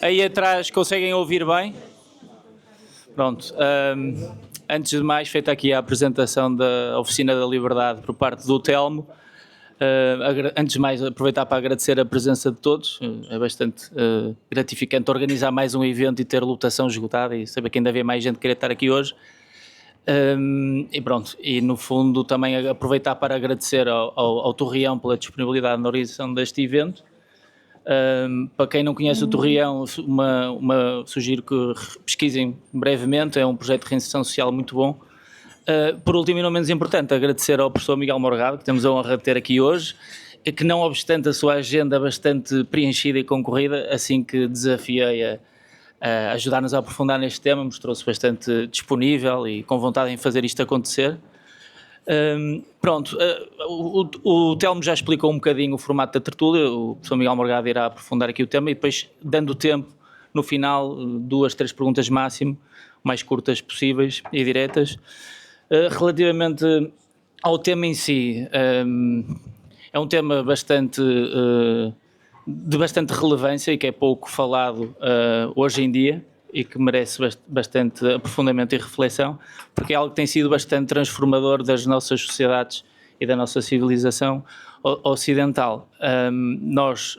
Aí atrás conseguem ouvir bem? Pronto. Antes de mais, feita aqui a apresentação da Oficina da Liberdade por parte do Telmo. Antes de mais, aproveitar para agradecer a presença de todos. É bastante gratificante organizar mais um evento e ter lotação esgotada e saber que ainda havia mais gente que queria estar aqui hoje. E pronto, e no fundo também aproveitar para agradecer ao Torreão pela disponibilidade na organização deste evento. Para quem não conhece o Torreão, sugiro que pesquisem brevemente, é um projeto de reinserção social muito bom. Por último e não menos importante, agradecer ao professor Miguel Morgado, que temos a honra de ter aqui hoje, e que não obstante a sua agenda bastante preenchida e concorrida, assim que desafiei a ajudar-nos a aprofundar neste tema, mostrou-se bastante disponível e com vontade em fazer isto acontecer. O Telmo já explicou um bocadinho o formato da tertúlia, o professor Miguel Morgado irá aprofundar aqui o tema e depois, dando tempo, no final, 2, 3 perguntas máximo, mais curtas possíveis e diretas. Relativamente ao tema em si, é um tema de bastante relevância e que é pouco falado hoje em dia e que merece bastante aprofundamento e reflexão, porque é algo que tem sido bastante transformador das nossas sociedades e da nossa civilização ocidental. Nós,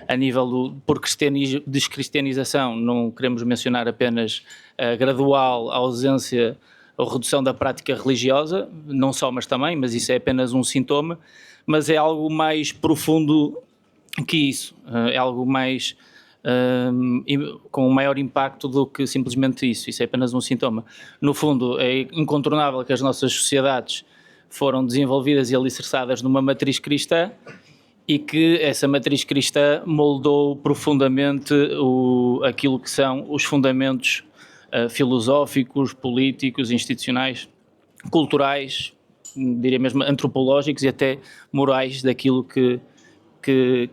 a nível por descristianização, não queremos mencionar apenas a gradual ausência ou redução da prática religiosa, não só, mas também, mas isso é apenas um sintoma, mas é algo mais profundo que isso, é algo mais com um maior impacto do que simplesmente isso é apenas um sintoma. No fundo, é incontornável que as nossas sociedades foram desenvolvidas e alicerçadas numa matriz cristã e que essa matriz cristã moldou profundamente aquilo que são os fundamentos filosóficos, políticos, institucionais, culturais, diria mesmo antropológicos e até morais daquilo que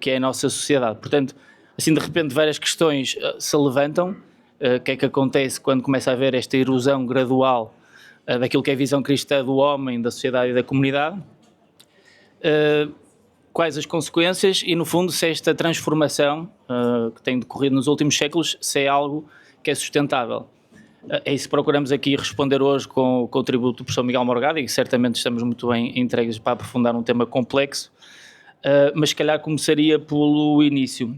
é a nossa sociedade. Portanto, assim de repente várias questões se levantam. O que é que acontece quando começa a haver esta erosão gradual daquilo que é a visão cristã do homem, da sociedade e da comunidade? Quais as consequências e, no fundo, se esta transformação que tem decorrido nos últimos séculos, se é algo que é sustentável? É isso que procuramos aqui responder hoje com o contributo do professor Miguel Morgado, e que certamente estamos muito bem entregues para aprofundar um tema complexo, mas se calhar começaria pelo início.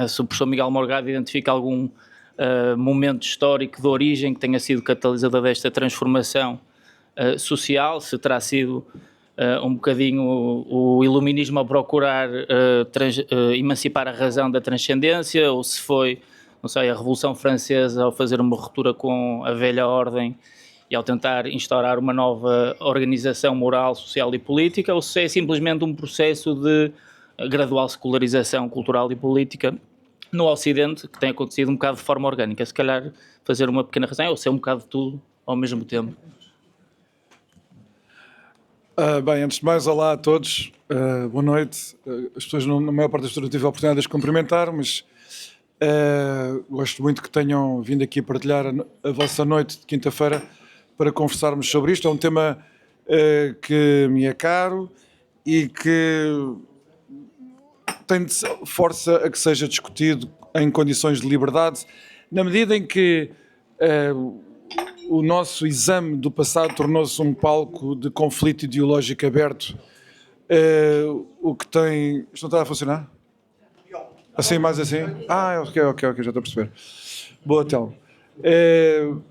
Se o professor Miguel Morgado identifica algum momento histórico de origem que tenha sido catalisador desta transformação social, se terá sido um bocadinho o iluminismo a procurar emancipar a razão da transcendência, ou se foi, não sei, a Revolução Francesa ao fazer uma ruptura com a velha ordem e ao tentar instaurar uma nova organização moral, social e política, ou se é simplesmente um processo de gradual secularização cultural e política no Ocidente, que tem acontecido um bocado de forma orgânica. Se calhar fazer uma pequena resenha, ou ser um bocado de tudo ao mesmo tempo. Bem, antes de mais, olá a todos, boa noite. As pessoas, na maior parte das pessoas, não tive a oportunidade de as cumprimentar, mas gosto muito que tenham vindo aqui partilhar a vossa noite de quinta-feira para conversarmos sobre isto. É um tema que me é caro e que tem força a que seja discutido em condições de liberdade, na medida em que o nosso exame do passado tornou-se um palco de conflito ideológico aberto, o que tem... Isto não está a funcionar? Assim, mais assim? Ok, já estou a perceber. Boa, Telmo.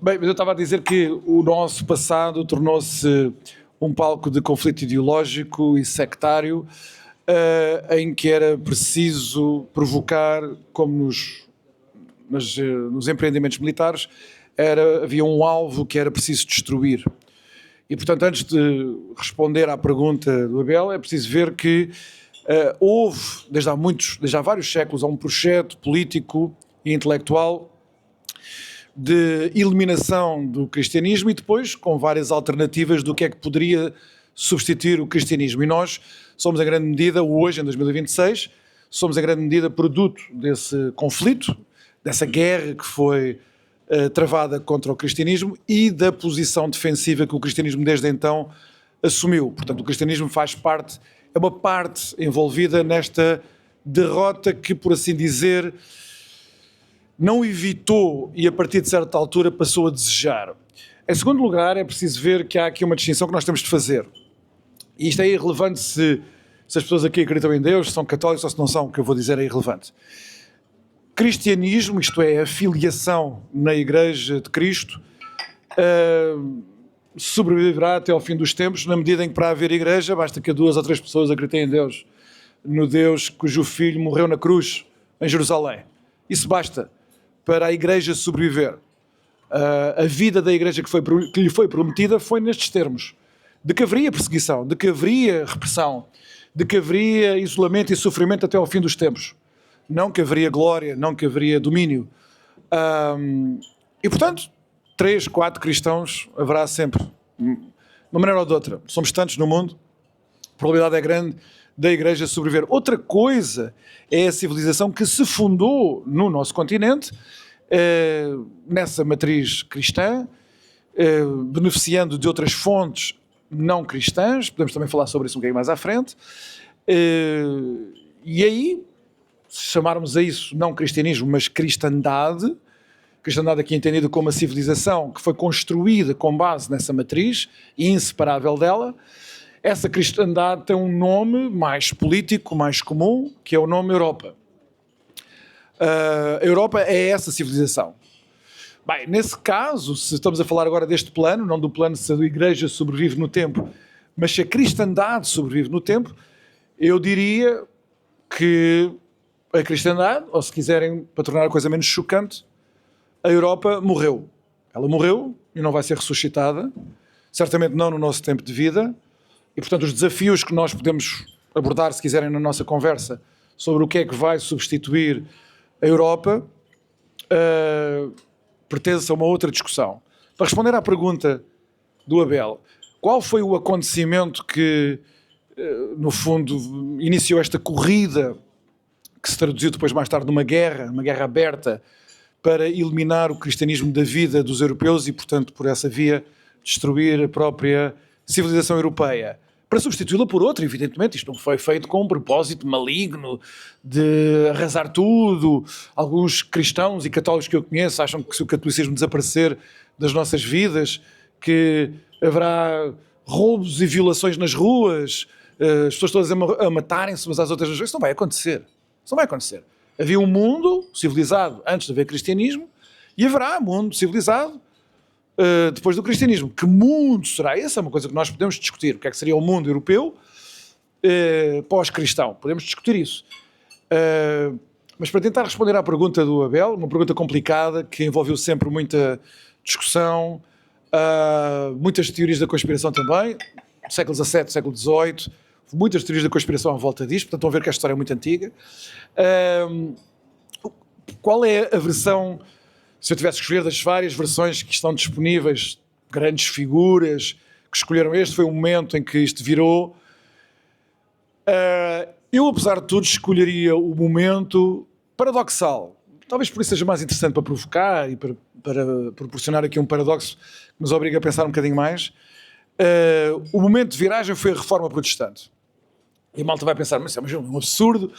Bem, mas eu estava a dizer que o nosso passado tornou-se um palco de conflito ideológico e sectário, em que era preciso provocar, como nos empreendimentos militares, havia um alvo que era preciso destruir. E, portanto, antes de responder à pergunta do Abel, é preciso ver que houve, desde há vários séculos, há um projeto político e intelectual de eliminação do cristianismo e depois com várias alternativas do que é que poderia substituir o cristianismo. E nós somos, em grande medida, hoje, em 2026, somos, em grande medida, produto desse conflito, dessa guerra que foi travada contra o cristianismo e da posição defensiva que o cristianismo, desde então, assumiu. Portanto, o cristianismo é uma parte envolvida nesta derrota que, por assim dizer, não evitou e a partir de certa altura passou a desejar. Em segundo lugar, é preciso ver que há aqui uma distinção que nós temos de fazer. E isto é irrelevante se as pessoas aqui acreditam em Deus, se são católicos ou se não são, o que eu vou dizer é irrelevante. Cristianismo, isto é, a filiação na Igreja de Cristo, sobreviverá até ao fim dos tempos, na medida em que para haver Igreja basta que 2 ou 3 pessoas acreditem em Deus, no Deus cujo Filho morreu na cruz em Jerusalém. Isso basta para a Igreja sobreviver. A vida da Igreja que lhe foi prometida foi nestes termos: de que haveria perseguição, de que haveria repressão, de que haveria isolamento e sofrimento até ao fim dos tempos. Não que haveria glória, não que haveria domínio. E portanto, 3, 4 cristãos haverá sempre, de uma maneira ou de outra. Somos tantos no mundo, a probabilidade é grande da Igreja sobreviver. Outra coisa é a civilização que se fundou no nosso continente, nessa matriz cristã, beneficiando de outras fontes não cristãs. Podemos também falar sobre isso um bocadinho mais à frente. E aí, se chamarmos a isso não cristianismo, mas cristandade aqui entendido como a civilização que foi construída com base nessa matriz e inseparável dela, essa cristandade tem um nome mais político, mais comum, que é o nome Europa. A Europa é essa civilização. Bem, nesse caso, se estamos a falar agora deste plano, não do plano se a Igreja sobrevive no tempo, mas se a cristandade sobrevive no tempo, eu diria que a cristandade, ou se quiserem, para tornar a coisa menos chocante, a Europa morreu. Ela morreu e não vai ser ressuscitada, certamente não no nosso tempo de vida, e portanto os desafios que nós podemos abordar, se quiserem, na nossa conversa, sobre o que é que vai substituir a Europa, pertence a uma outra discussão. Para responder à pergunta do Abel, qual foi o acontecimento que, no fundo, iniciou esta corrida, que se traduziu depois mais tarde numa guerra aberta, para eliminar o cristianismo da vida dos europeus e, portanto, por essa via, destruir a própria civilização europeia? Para substituí-la por outra, evidentemente. Isto não foi feito com um propósito maligno de arrasar tudo. Alguns cristãos e católicos que eu conheço acham que se o catolicismo desaparecer das nossas vidas, que haverá roubos e violações nas ruas, as pessoas todas a matarem-se umas às outras. Isso não vai acontecer. Isso não vai acontecer. Havia um mundo civilizado antes de haver cristianismo e haverá um mundo civilizado depois do cristianismo. Que mundo será esse? É uma coisa que nós podemos discutir. O que é que seria o mundo europeu pós-cristão? Podemos discutir isso. Mas para tentar responder à pergunta do Abel, uma pergunta complicada que envolveu sempre muita discussão, muitas teorias da conspiração também, século XVII, século XVIII, muitas teorias da conspiração à volta disto, portanto estão a ver que a história é muito antiga. Qual é a versão, se eu tivesse que escolher das várias versões que estão disponíveis, grandes figuras que escolheram este, foi o momento em que isto virou. Eu, apesar de tudo, escolheria o momento paradoxal. Talvez por isso seja mais interessante para provocar e para proporcionar aqui um paradoxo que nos obriga a pensar um bocadinho mais. O momento de viragem foi a Reforma Protestante. E a malta vai pensar, mas é um absurdo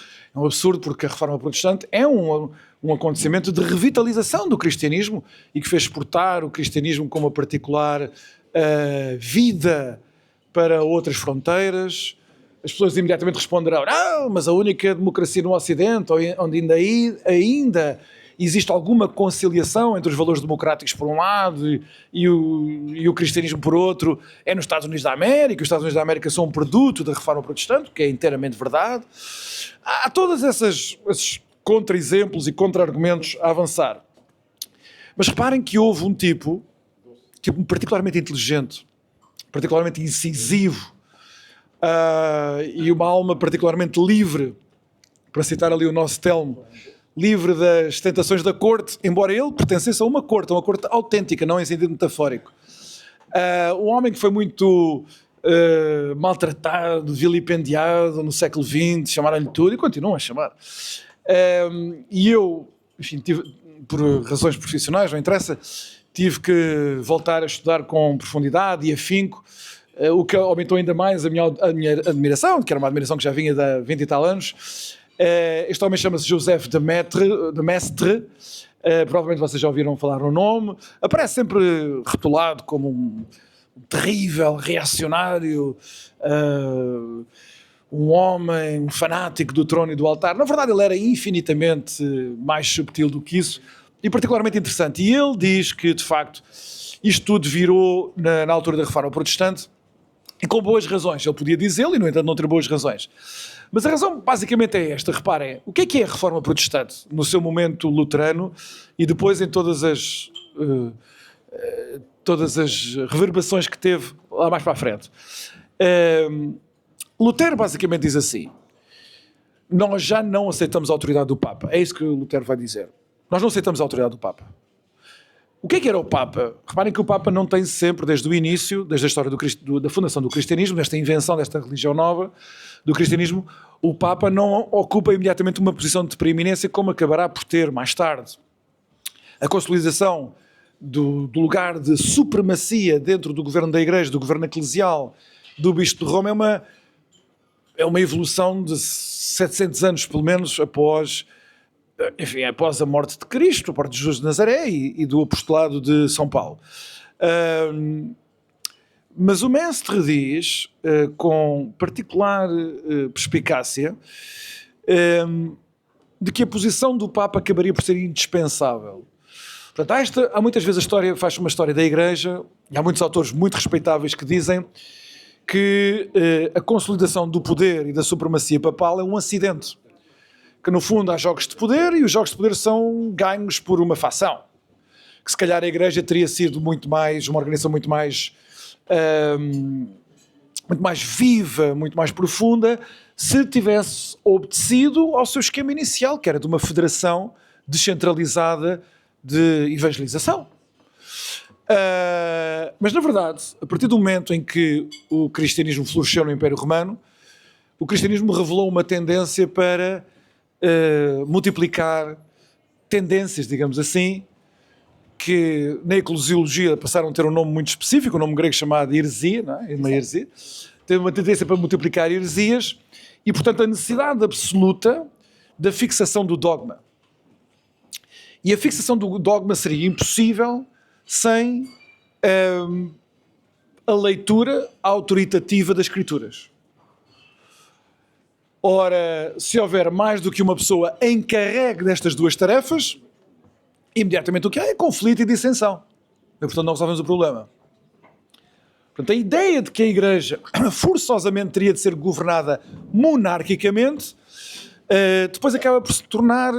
porque a Reforma Protestante é um acontecimento de revitalização do cristianismo e que fez exportar o cristianismo com uma particular vida para outras fronteiras. As pessoas imediatamente responderão, não, mas a única democracia no Ocidente, onde ainda existe alguma conciliação entre os valores democráticos por um lado e o cristianismo por outro, é nos Estados Unidos da América. Os Estados Unidos da América são um produto da Reforma Protestante, que é inteiramente verdade. Há todos esses contra-exemplos e contra-argumentos a avançar. Mas reparem que houve um tipo particularmente inteligente, particularmente incisivo, e uma alma particularmente livre, para citar ali o nosso Telmo, livre das tentações da corte, embora ele pertencesse a uma corte autêntica, não em sentido metafórico. Um homem que foi muito maltratado, vilipendiado no século XX, chamaram-lhe tudo e continuam a chamar. E eu, enfim, por razões profissionais, não interessa, tive que voltar a estudar com profundidade e afinco, o que aumentou ainda mais a minha admiração, que era uma admiração que já vinha de há 20 e tal anos. Este homem chama-se Joseph de Maistre, Provavelmente vocês já ouviram falar no nome. Aparece sempre rotulado como um terrível reacionário, um homem um fanático do trono e do altar. Na verdade, ele era infinitamente mais subtil do que isso e particularmente interessante. E ele diz que, de facto, isto tudo virou na altura da Reforma Protestante e com boas razões. Ele podia dizê-lo e, no entanto, não ter boas razões. Mas a razão basicamente é esta. Reparem, o que é a Reforma Protestante no seu momento luterano e depois em todas as reverberações que teve lá mais para a frente. Lutero basicamente diz assim: nós já não aceitamos a autoridade do Papa. É isso que Lutero vai dizer. Nós não aceitamos a autoridade do Papa. O que era o Papa? Reparem que o Papa não tem sempre, desde o início, desde a história da fundação do cristianismo, desta invenção desta religião nova do cristianismo, o Papa não ocupa imediatamente uma posição de preeminência como acabará por ter mais tarde. A consolidação do lugar de supremacia dentro do governo da Igreja, do governo eclesial, do Bispo de Roma é uma evolução de 700 anos, pelo menos, após a morte de Cristo, a morte de Jesus de Nazaré e do apostolado de São Paulo. Mas o mestre diz, com particular perspicácia, de que a posição do Papa acabaria por ser indispensável. Portanto, há muitas vezes a história, faz uma história da Igreja, e há muitos autores muito respeitáveis que dizem que a consolidação do poder e da supremacia papal é um acidente. Que no fundo há jogos de poder e os jogos de poder são ganhos por uma facção. Que se calhar a Igreja teria sido muito mais, uma organização muito mais viva, muito mais profunda, se tivesse obedecido ao seu esquema inicial, que era de uma federação descentralizada de evangelização. Mas na verdade, a partir do momento em que o cristianismo floresceu no Império Romano, o cristianismo revelou uma tendência para multiplicar tendências, digamos assim, que na eclesiologia passaram a ter um nome muito específico, um nome grego chamado heresia, não é? Uma heresia. Teve uma tendência para multiplicar heresias e, portanto, a necessidade absoluta da fixação do dogma. E a fixação do dogma seria impossível sem a leitura autoritativa das Escrituras. Ora, se houver mais do que uma pessoa encarregue destas duas tarefas, imediatamente o que há é conflito e dissensão. E, portanto, não resolvemos o problema. Portanto, a ideia de que a Igreja forçosamente teria de ser governada monarquicamente, depois acaba por se tornar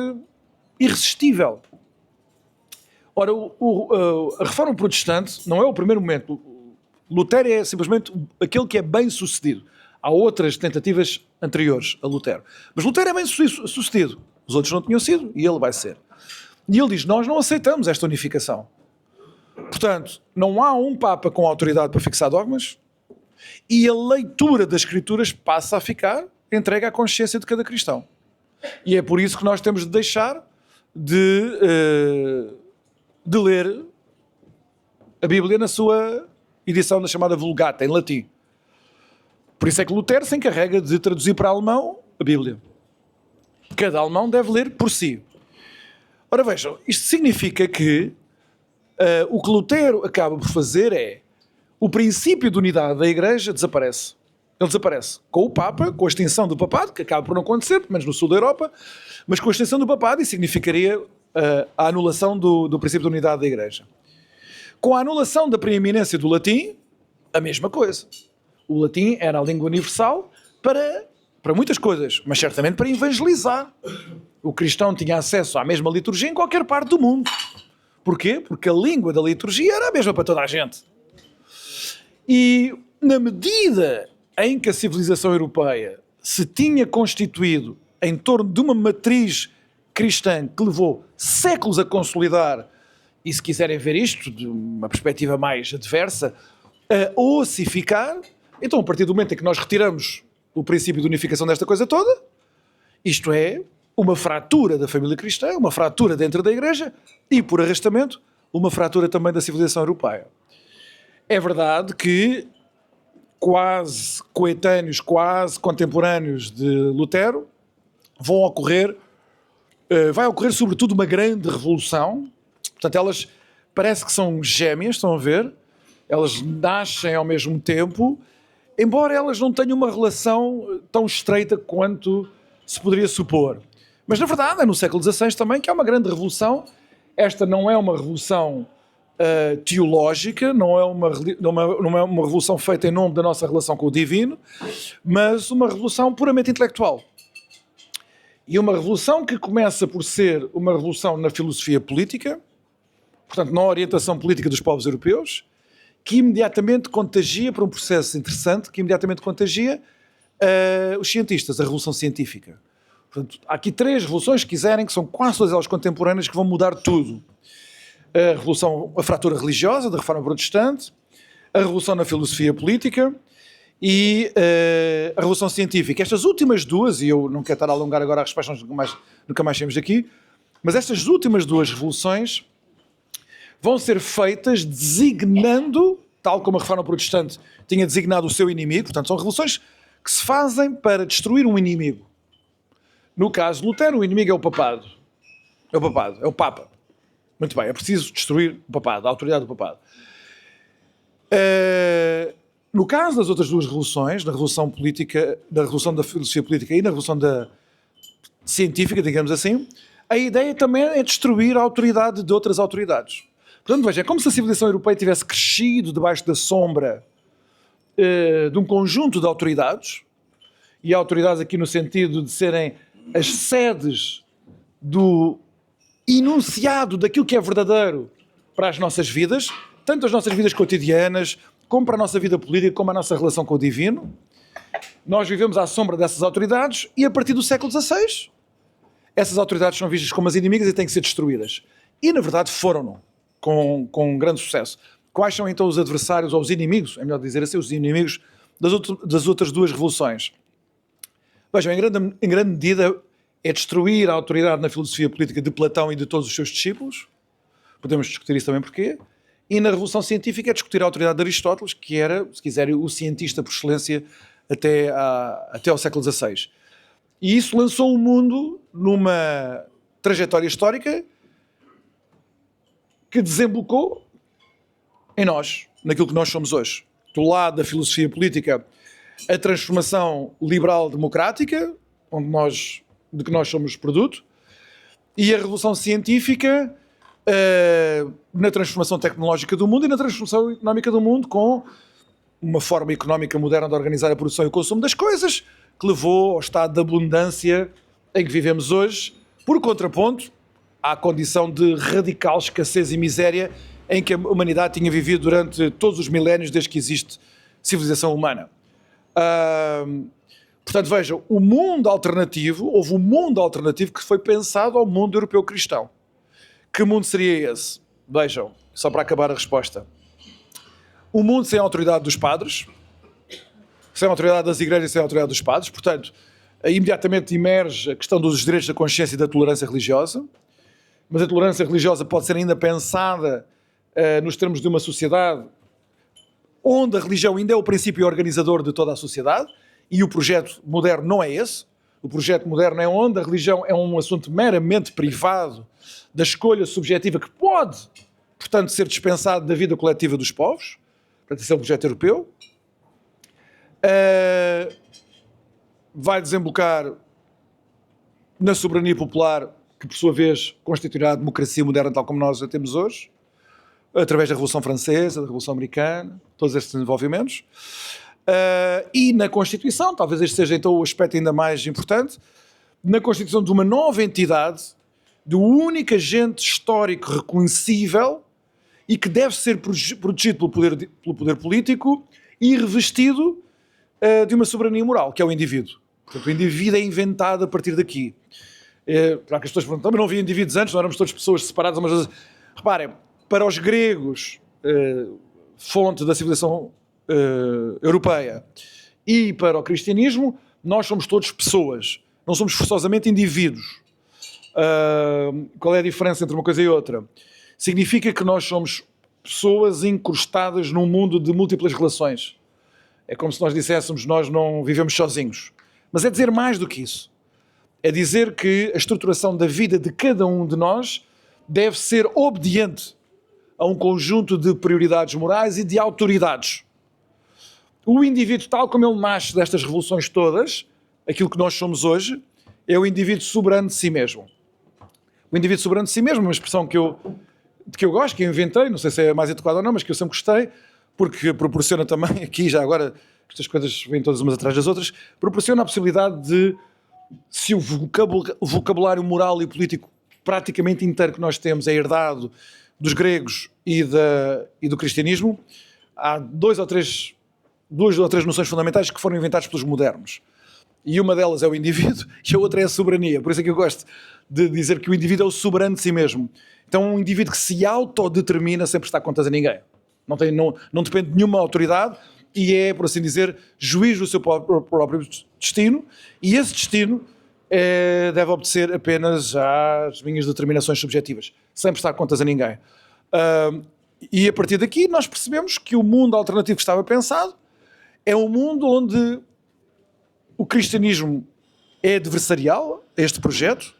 irresistível. Ora, a Reforma Protestante não é o primeiro momento. Lutero é simplesmente aquele que é bem sucedido. Há outras tentativas anteriores a Lutero. Mas Lutero é bem sucedido. Os outros não tinham sido e ele vai ser. E ele diz, nós não aceitamos esta unificação. Portanto, não há um Papa com autoridade para fixar dogmas e a leitura das Escrituras passa a ficar entregue à consciência de cada cristão. E é por isso que nós temos de deixar de ler a Bíblia na sua edição da chamada Vulgata, em latim. Por isso é que Lutero se encarrega de traduzir para alemão a Bíblia. Cada alemão deve ler por si. Ora vejam, isto significa que o que Lutero acaba por fazer é o princípio de unidade da Igreja desaparece. Ele desaparece com o Papa, com a extinção do papado, que acaba por não acontecer, pelo menos no sul da Europa, mas com a extinção do papado isso significaria a anulação do princípio de unidade da Igreja. Com a anulação da preeminência do latim, a mesma coisa. O latim era a língua universal para muitas coisas, mas certamente para evangelizar. O cristão tinha acesso à mesma liturgia em qualquer parte do mundo. Porquê? Porque a língua da liturgia era a mesma para toda a gente. E na medida em que a civilização europeia se tinha constituído em torno de uma matriz cristã que levou séculos a consolidar, e se quiserem ver isto de uma perspectiva mais adversa, a ossificar, então a partir do momento em que nós retiramos o princípio de unificação desta coisa toda, isto é uma fratura da família cristã, uma fratura dentro da Igreja e, por arrastamento, uma fratura também da civilização europeia. É verdade que quase coetâneos, quase contemporâneos de Lutero vão ocorrer vai ocorrer sobretudo uma grande revolução. Portanto, elas parece que são gêmeas, estão a ver? Elas nascem ao mesmo tempo, embora elas não tenham uma relação tão estreita quanto se poderia supor. Mas, na verdade, é no século XVI também que há uma grande revolução. Esta não é uma revolução teológica, não é uma revolução feita em nome da nossa relação com o divino, mas uma revolução puramente intelectual. E uma revolução que começa por ser uma revolução na filosofia política, portanto, na orientação política dos povos europeus, que imediatamente contagia, para um processo interessante, que imediatamente contagia os cientistas, a revolução científica. Portanto, há aqui 3 revoluções, se quiserem, que são quase todas elas contemporâneas, que vão mudar tudo. A fratura religiosa, da Reforma Protestante, a revolução na filosofia política e a revolução científica. Estas últimas 2, e eu não quero estar a alongar agora a resposta, nunca mais temos aqui, mas estas últimas 2 revoluções vão ser feitas designando, tal como a Reforma Protestante tinha designado o seu inimigo, portanto, são revoluções que se fazem para destruir um inimigo. No caso de Lutero, o inimigo é o papado. É o Papa. Muito bem, é preciso destruir o papado, a autoridade do papado. No caso das outras 2 revoluções, na revolução política, da revolução da filosofia política e na revolução científica, digamos assim, a ideia também é destruir a autoridade de outras autoridades. Portanto, veja, é como se a civilização europeia tivesse crescido debaixo da sombra de um conjunto de autoridades, e autoridades aqui no sentido de serem as sedes do enunciado daquilo que é verdadeiro para as nossas vidas, tanto as nossas vidas cotidianas, como para a nossa vida política, como a nossa relação com o divino. Nós vivemos à sombra dessas autoridades e a partir do século XVI essas autoridades são vistas como as inimigas e têm que ser destruídas. E na verdade foram-no, com grande sucesso. Quais são então os adversários ou os inimigos, é melhor dizer assim, os inimigos das outras 2 revoluções? Vejam, em grande medida é destruir a autoridade na filosofia política de Platão e de todos os seus discípulos. Podemos discutir isso também porquê. E na Revolução Científica é discutir a autoridade de Aristóteles, que era, se quiserem, o cientista por excelência até ao século XVI. E isso lançou o mundo numa trajetória histórica que desembocou em nós, naquilo que nós somos hoje. Do lado da filosofia política, a transformação liberal-democrática, de que nós somos produto, e a revolução científica na transformação tecnológica do mundo e na transformação económica do mundo, com uma forma económica moderna de organizar a produção e o consumo das coisas, que levou ao estado de abundância em que vivemos hoje, por contraponto à condição de radical escassez e miséria em que a humanidade tinha vivido durante todos os milénios desde que existe civilização humana. Portanto, vejam, houve um mundo alternativo que foi pensado ao mundo europeu cristão. Que mundo seria esse? Vejam, só para acabar a resposta. O mundo sem a autoridade dos padres, sem a autoridade das igrejas e sem a autoridade dos padres, portanto, imediatamente emerge a questão dos direitos da consciência e da tolerância religiosa, mas a tolerância religiosa pode ser ainda pensada nos termos de uma sociedade onde a religião ainda é o princípio organizador de toda a sociedade, e o projeto moderno não é esse. O projeto moderno é onde a religião é um assunto meramente privado da escolha subjetiva que pode, portanto, ser dispensado da vida coletiva dos povos. Portanto, esse é o projeto europeu. Vai desembocar na soberania popular, que por sua vez constituirá a democracia moderna tal como nós a temos hoje, através da Revolução Francesa, da Revolução Americana, todos estes desenvolvimentos. E na Constituição, talvez este seja então o aspecto ainda mais importante, na Constituição de uma nova entidade, do único agente histórico reconhecível e que deve ser protegido pelo poder político e revestido de uma soberania moral, que é o indivíduo. Portanto, o indivíduo é inventado a partir daqui. Para que as pessoas perguntam, mas não havia indivíduos antes, não éramos todas pessoas separadas, mas reparem, para os gregos, fonte da civilização europeia, e para o cristianismo, nós somos todos pessoas, não somos forçosamente indivíduos. Qual é a diferença entre uma coisa e outra? Significa que nós somos pessoas incrustadas num mundo de múltiplas relações. É como se nós disséssemos, nós não vivemos sozinhos. Mas é dizer mais do que isso. É dizer que a estruturação da vida de cada um de nós deve ser obediente a um conjunto de prioridades morais e de autoridades. O indivíduo, tal como ele nasce destas revoluções todas, aquilo que nós somos hoje, é o indivíduo soberano de si mesmo. O indivíduo soberano de si mesmo é uma expressão que eu gosto, que eu inventei, não sei se é mais adequada ou não, mas que eu sempre gostei, porque proporciona também, aqui já agora, estas coisas vêm todas umas atrás das outras, proporciona a possibilidade de, se o vocabulário moral e político praticamente inteiro que nós temos é herdado dos gregos e do cristianismo, há duas ou três noções fundamentais que foram inventadas pelos modernos. E uma delas é o indivíduo e a outra é a soberania. Por isso é que eu gosto de dizer que o indivíduo é o soberano de si mesmo. Então um indivíduo que se autodetermina sem prestar contas a ninguém. Não depende de nenhuma autoridade e é, por assim dizer, juiz do seu próprio destino, e esse destino deve obedecer apenas às minhas determinações subjetivas, sem prestar contas a ninguém. E a partir daqui nós percebemos que o mundo alternativo que estava pensado é um mundo onde o cristianismo é adversarial a este projeto.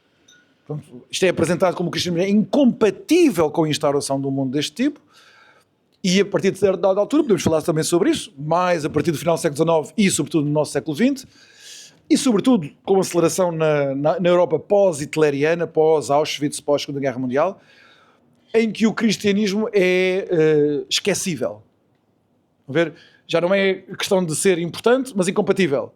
Isto é apresentado como o cristianismo é incompatível com a instauração de um mundo deste tipo, e a partir de dada altura podemos falar também sobre isso, mais a partir do final do século XIX e sobretudo no nosso século XX, e sobretudo com a aceleração na Europa pós-hitleriana, pós-Auschwitz, pós-Segunda Guerra Mundial, em que o cristianismo é esquecível. Já não é questão de ser importante, mas incompatível.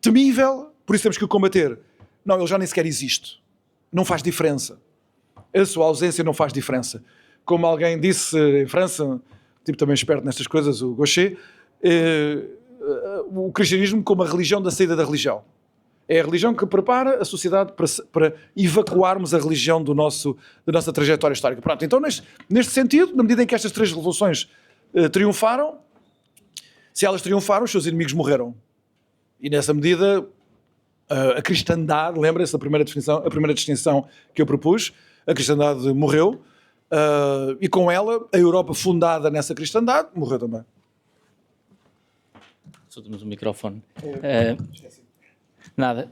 Temível, por isso temos que o combater. Não, ele já nem sequer existe. Não faz diferença. A sua ausência não faz diferença. Como alguém disse em França, tipo também esperto nestas coisas, o Gaucher, o cristianismo como a religião da saída da religião. É a religião que prepara a sociedade para evacuarmos a religião da nossa trajetória histórica. Pronto, então neste sentido, na medida em que estas três revoluções triunfaram, se elas triunfaram, os seus inimigos morreram. E nessa medida, a cristandade, lembra-se da primeira distinção que eu propus, a cristandade morreu, e com ela, a Europa fundada nessa cristandade morreu também. Só temos um microfone. Nada.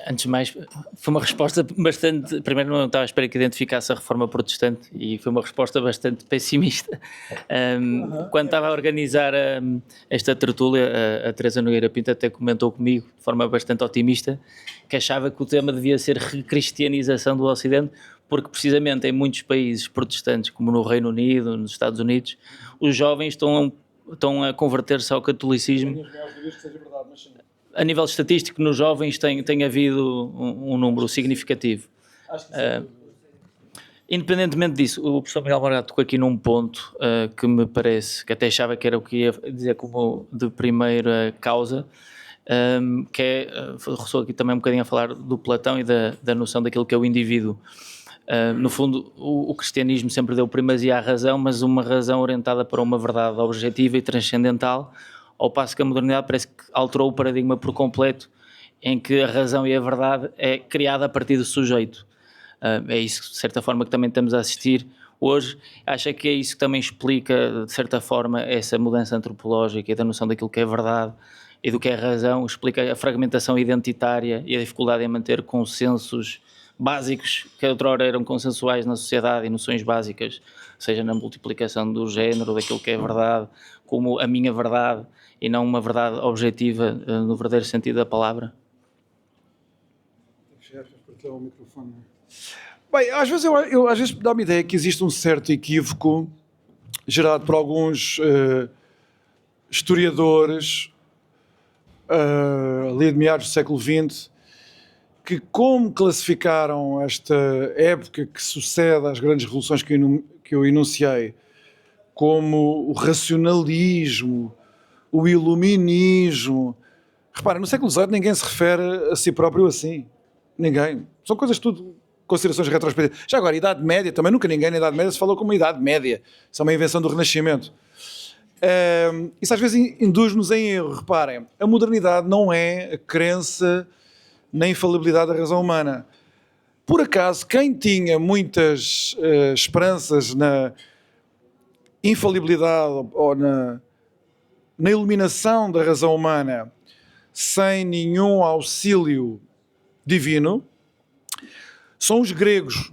Antes de mais, foi uma resposta bastante... Primeiro, não estava à espera que identificasse a reforma protestante e foi uma resposta bastante pessimista. Quando estava a organizar esta tertúlia, a Teresa Nogueira Pinto até comentou comigo, de forma bastante otimista, que achava que o tema devia ser recristianização do Ocidente, porque precisamente em muitos países protestantes, como no Reino Unido, nos Estados Unidos, os jovens estão a converter-se ao catolicismo. A nível estatístico, nos jovens tem havido um número significativo. Independentemente disso, o professor Miguel Morgado tocou aqui num ponto que me parece, que até achava que era o que ia dizer como de primeira causa, que é, roçou aqui também um bocadinho a falar do Platão e da noção daquilo que é o indivíduo. No fundo, o cristianismo sempre deu primazia à razão, mas uma razão orientada para uma verdade objetiva e transcendental, ao passo que a modernidade parece que alterou o paradigma por completo, em que a razão e a verdade é criada a partir do sujeito. É isso, de certa forma, que também estamos a assistir hoje. Acho que é isso que também explica, de certa forma, essa mudança antropológica e da noção daquilo que é verdade e do que é razão, explica a fragmentação identitária e a dificuldade em manter consensos básicos que outrora eram consensuais na sociedade e noções básicas, seja na multiplicação do género, daquilo que é verdade, como a minha verdade e não uma verdade objetiva no verdadeiro sentido da palavra. Bem, às vezes dá-me a ideia que existe um certo equívoco gerado por alguns historiadores ali de meados do século XX, que como classificaram esta época que sucede às grandes revoluções que eu enunciei como o racionalismo, o iluminismo. Repara, no século XVIII ninguém se refere a si próprio assim. Ninguém. São coisas tudo, considerações retrospectivas. Já agora, Idade Média, também nunca ninguém na Idade Média se falou como Idade Média. Isso é uma invenção do Renascimento. Isso às vezes induz-nos em erro. Reparem, a modernidade não é a crença na infalibilidade da razão humana. Por acaso, quem tinha muitas esperanças na infalibilidade ou na iluminação da razão humana sem nenhum auxílio divino, são os gregos.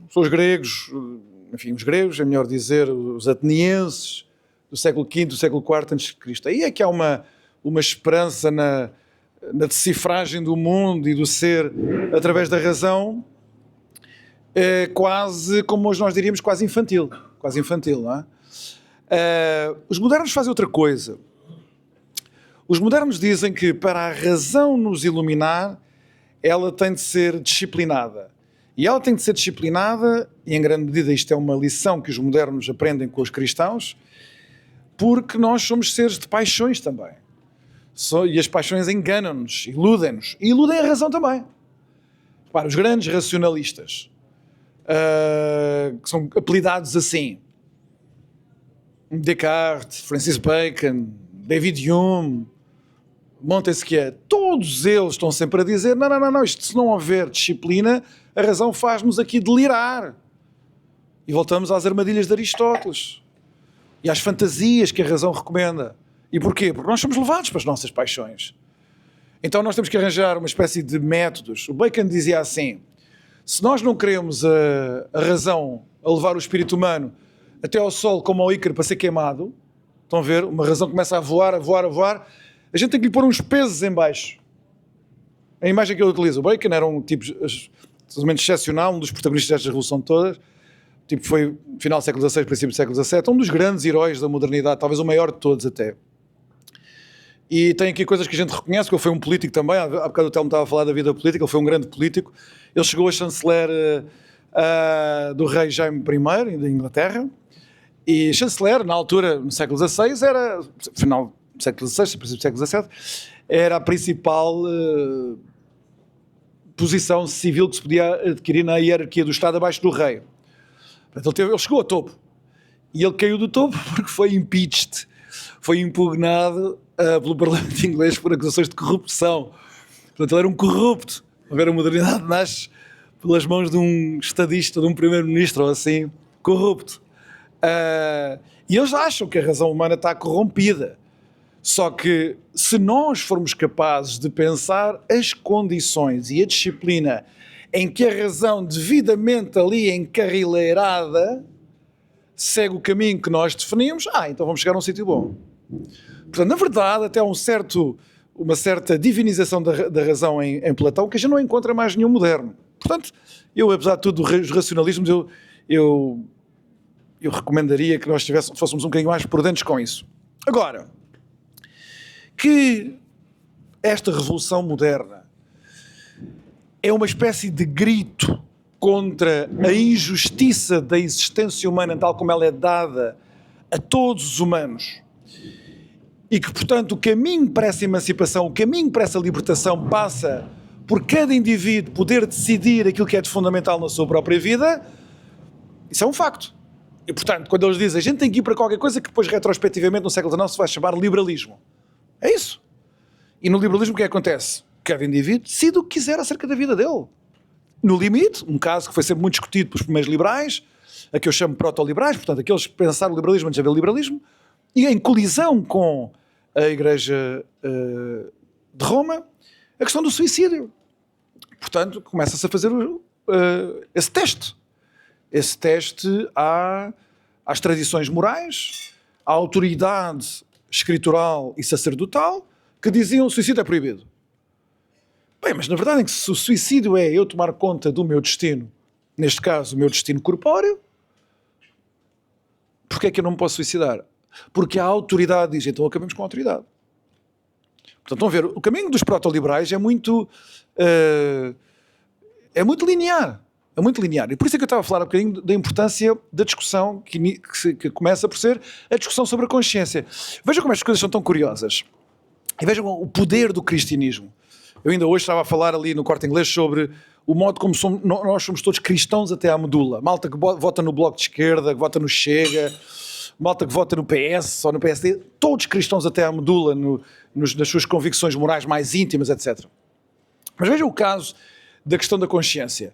Enfim, os gregos, é melhor dizer, os atenienses do século V, do século IV a.C. Aí é que há uma esperança na decifragem do mundo e do ser através da razão, quase, como hoje nós diríamos, quase infantil, não é? Os modernos fazem outra coisa. Os modernos dizem que para a razão nos iluminar, ela tem de ser disciplinada. E ela tem de ser disciplinada, e em grande medida isto é uma lição que os modernos aprendem com os cristãos, porque nós somos seres de paixões também. E as paixões enganam-nos, iludem-nos. E iludem a razão também. Repara, os grandes racionalistas, que são apelidados assim, Descartes, Francis Bacon, David Hume, Montesquieu, todos eles estão sempre a dizer não, isto, se não houver disciplina, a razão faz-nos aqui delirar. E voltamos às armadilhas de Aristóteles e às fantasias que a razão recomenda. E porquê? Porque nós somos levados para as nossas paixões. Então nós temos que arranjar uma espécie de métodos. O Bacon dizia assim: se nós não queremos a razão a levar o espírito humano até ao sol como ao Ícaro para ser queimado, estão a ver? Uma razão começa a voar, a gente tem que lhe pôr uns pesos em baixo. A imagem que ele utiliza, o Bacon era um tipo absolutamente excepcional, um dos protagonistas desta revolução toda, tipo foi final do século XVI, princípio do século XVII, um dos grandes heróis da modernidade, talvez o maior de todos até. E tem aqui coisas que a gente reconhece, que ele foi um político também, há bocado o Telmo estava a falar da vida política, ele foi um grande político, ele chegou a chanceler do rei Jaime I da Inglaterra, e chanceler, na altura, no século XVI, era, final do século XVI, princípio do século XVII, era a principal posição civil que se podia adquirir na hierarquia do Estado abaixo do rei. Portanto, ele chegou a topo. E ele caiu do topo porque foi impeached, foi impugnado pelo Parlamento inglês por acusações de corrupção. Portanto, ele era um corrupto. A ver, a modernidade nasce pelas mãos de um estadista, de um primeiro-ministro ou assim, corrupto. E eles acham que a razão humana está corrompida. Só que se nós formos capazes de pensar as condições e a disciplina em que a razão devidamente ali encarrileirada segue o caminho que nós definimos, então vamos chegar a um sítio bom. Portanto, na verdade, até uma certa divinização da razão em Platão, que a gente não encontra mais nenhum moderno. Portanto, eu, apesar de tudo, dos racionalismos, eu recomendaria que nós fôssemos um bocadinho mais prudentes com isso. Agora, que esta revolução moderna é uma espécie de grito contra a injustiça da existência humana tal como ela é dada a todos os humanos e que, portanto, o caminho para essa emancipação, o caminho para essa libertação passa por cada indivíduo poder decidir aquilo que é de fundamental na sua própria vida, isso é um facto. E, portanto, quando eles dizem a gente tem que ir para qualquer coisa que depois, retrospectivamente, no século XIX se vai chamar liberalismo. É isso. E no liberalismo o que acontece? Cada indivíduo decide o que quiser acerca da vida dele. No limite, um caso que foi sempre muito discutido pelos primeiros liberais, a que eu chamo proto-liberais, portanto, aqueles que pensaram o liberalismo antes de haver liberalismo, e em colisão com a Igreja de Roma, a questão do suicídio. Portanto, começa-se a fazer esse teste. Esse teste às tradições morais, à autoridade escritural e sacerdotal, que diziam que o suicídio é proibido. Bem, mas na verdade é que se o suicídio é eu tomar conta do meu destino, neste caso o meu destino corpóreo, porquê é que eu não me posso suicidar? Porque a autoridade diz, então acabemos com a autoridade. Portanto, estão a ver, o caminho dos proto-liberais é muito linear. É muito linear. E por isso é que eu estava a falar um bocadinho da importância da discussão que começa por ser a discussão sobre a consciência. Vejam como estas coisas são tão curiosas. E vejam o poder do cristianismo. Eu ainda hoje estava a falar ali no Corte Inglês sobre o modo como nós somos todos cristãos até à medula. Malta que vota no Bloco de Esquerda, que vota no Chega, malta que vota no PS ou no PSD, todos cristãos até à medula nas suas convicções morais mais íntimas, etc. Mas vejam o caso da questão da consciência,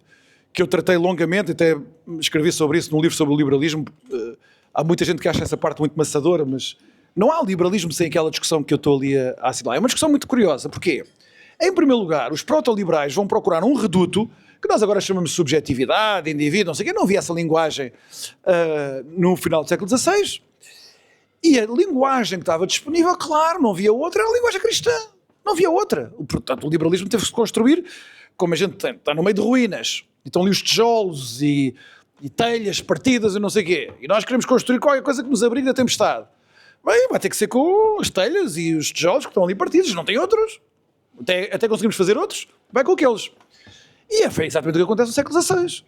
que eu tratei longamente, até escrevi sobre isso num livro sobre o liberalismo. Há muita gente que acha essa parte muito maçadora, mas não há liberalismo sem aquela discussão que eu estou ali a assinalar. É uma discussão muito curiosa. Porquê? Em primeiro lugar, os proto-liberais vão procurar um reduto que nós agora chamamos de subjetividade, indivíduo, não sei o quê. Não havia essa linguagem no final do século XVI. E a linguagem que estava disponível, claro, não havia outra, era a linguagem cristã. Não havia outra. Portanto, o liberalismo teve que se construir, como a gente tem, está no meio de ruínas. E estão ali os tijolos e telhas partidas e não sei o quê. E nós queremos construir qualquer coisa que nos abrigue da tempestade. Bem, vai ter que ser com as telhas e os tijolos que estão ali partidos. Não tem outros. Até conseguimos fazer outros. Vai com aqueles. E foi exatamente o que acontece no século XVI.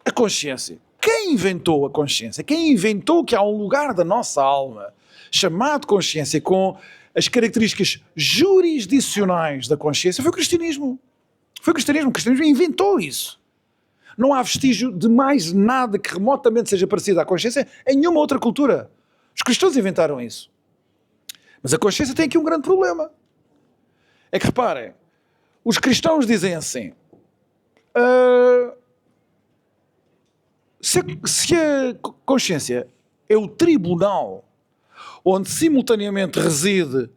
A consciência. Quem inventou a consciência? Quem inventou que há um lugar da nossa alma chamado consciência com as características jurisdicionais da consciência foi o cristianismo. Foi o cristianismo. O cristianismo inventou isso. Não há vestígio de mais nada que remotamente seja parecido à consciência em nenhuma outra cultura. Os cristãos inventaram isso. Mas a consciência tem aqui um grande problema. É que reparem, os cristãos dizem assim, se a consciência é o tribunal onde simultaneamente reside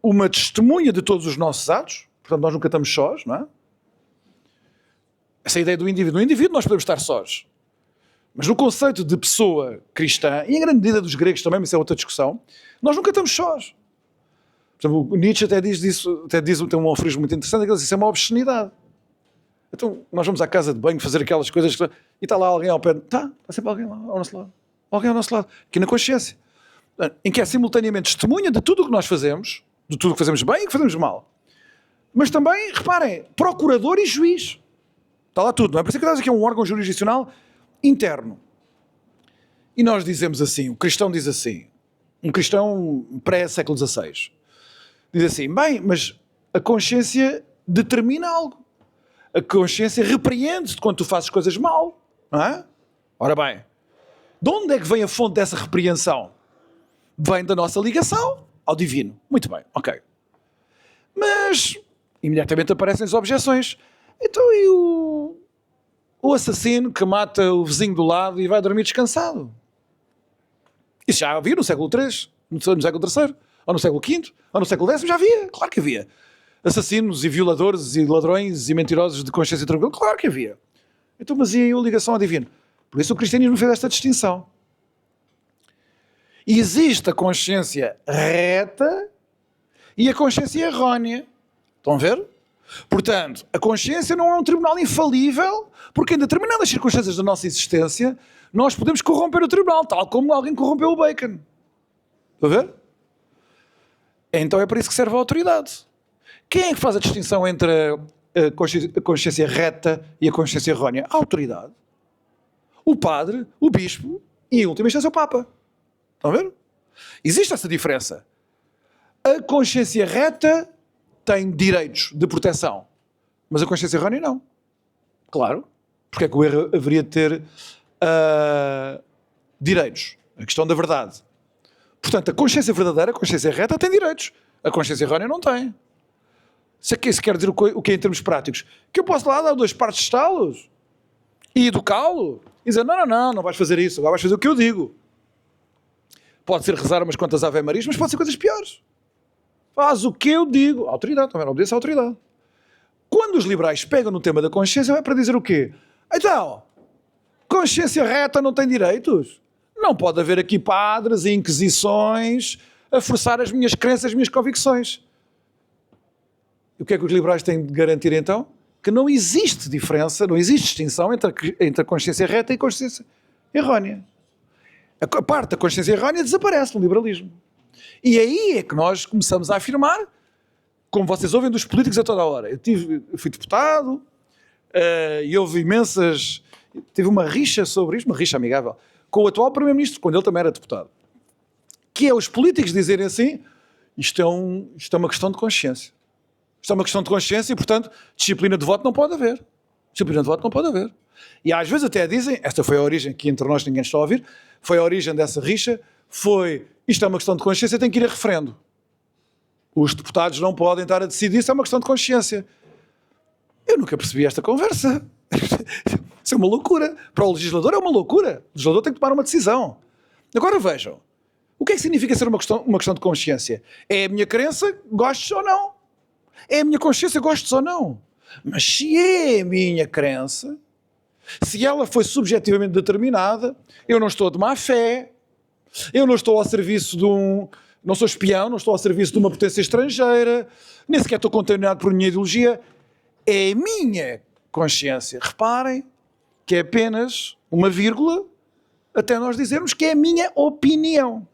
uma testemunha de todos os nossos atos, portanto nós nunca estamos sós, não é? Essa é a ideia do indivíduo. No indivíduo nós podemos estar sós. Mas no conceito de pessoa cristã, e em grande medida dos gregos também, mas isso é outra discussão, nós nunca estamos sós. Por exemplo, o Nietzsche até diz isso, tem um aforismo muito interessante, que ele diz, isso é uma obscenidade. Então, nós vamos à casa de banho fazer aquelas coisas e está lá alguém ao pé. Está sempre alguém lá ao nosso lado. Alguém ao nosso lado. Aqui na consciência. Em que é simultaneamente testemunha de tudo o que nós fazemos, de tudo o que fazemos bem e o que fazemos mal. Mas também, reparem, procurador e juiz. Está lá tudo, não é? Por isso que nós aqui é um órgão jurisdicional interno. E nós dizemos assim, o cristão diz assim, um cristão pré-século XVI, diz assim, bem, mas a consciência determina algo. A consciência repreende-te quando tu fazes coisas mal, não é? Ora bem, de onde é que vem a fonte dessa repreensão? Vem da nossa ligação ao divino. Muito bem, ok. Mas, imediatamente aparecem as objeções. Então, e o assassino que mata o vizinho do lado e vai dormir descansado? Isso já havia no século III, no século III, ou no século V, ou no século X, já havia, claro que havia. Assassinos e violadores e ladrões e mentirosos de consciência tranquila, claro que havia. Então, mas e a ligação ao divino? Por isso o cristianismo fez esta distinção. Existe a consciência reta e a consciência errónea. Estão a ver? Portanto, a consciência não é um tribunal infalível, porque em determinadas circunstâncias da nossa existência nós podemos corromper o tribunal, tal como alguém corrompeu o Bacon. Estão a ver? Então é para isso que serve a autoridade. Quem é que faz a distinção entre a consciência reta e a consciência errónea? A autoridade. O padre, o bispo e, em última instância, o papa. Estão a ver? Existe essa diferença. A consciência reta tem direitos de proteção, mas a consciência errónea não. Claro. Porque é que o erro haveria de ter direitos? A questão da verdade. Portanto, a consciência verdadeira, a consciência reta, tem direitos. A consciência errónea não tem. Isso quer dizer o que é em termos práticos? Que eu posso lá dar 2 partes de estalos e educá-lo e dizer, não vais fazer isso, agora vais fazer o que eu digo. Pode ser rezar umas quantas Ave-Marias, mas pode ser coisas piores. Faz o que eu digo. A autoridade, também obedece à autoridade. Quando os liberais pegam no tema da consciência, é para dizer o quê? Então, consciência reta não tem direitos? Não pode haver aqui padres e inquisições a forçar as minhas crenças, as minhas convicções. E o que é que os liberais têm de garantir então? Que não existe diferença, não existe distinção entre a consciência reta e a consciência errónea. A parte da consciência errónea desaparece no liberalismo. E aí é que nós começamos a afirmar, como vocês ouvem dos políticos a toda a hora. Eu fui deputado e houve tive uma rixa sobre isto, uma rixa amigável, com o atual primeiro-ministro, quando ele também era deputado. Que é os políticos dizerem assim, isto é uma questão de consciência. Isto é uma questão de consciência e, portanto, disciplina de voto não pode haver. Disciplina de voto não pode haver. E às vezes até dizem, esta foi a origem, que entre nós ninguém está a ouvir, foi a origem dessa rixa, isto é uma questão de consciência, tem que ir a referendo. Os deputados não podem estar a decidir se é uma questão de consciência. Eu nunca percebi esta conversa. Isso é uma loucura. Para o legislador é uma loucura. O legislador tem que tomar uma decisão. Agora vejam, o que é que significa ser uma questão de consciência? É a minha crença, gostes ou não. É a minha consciência, gostes ou não. Mas se é a minha crença, se ela foi subjetivamente determinada, eu não estou de má fé, eu não estou ao serviço de não sou espião, não estou ao serviço de uma potência estrangeira, nem sequer estou contaminado por minha ideologia. É a minha consciência. Reparem que é apenas uma vírgula até nós dizermos que é a minha opinião.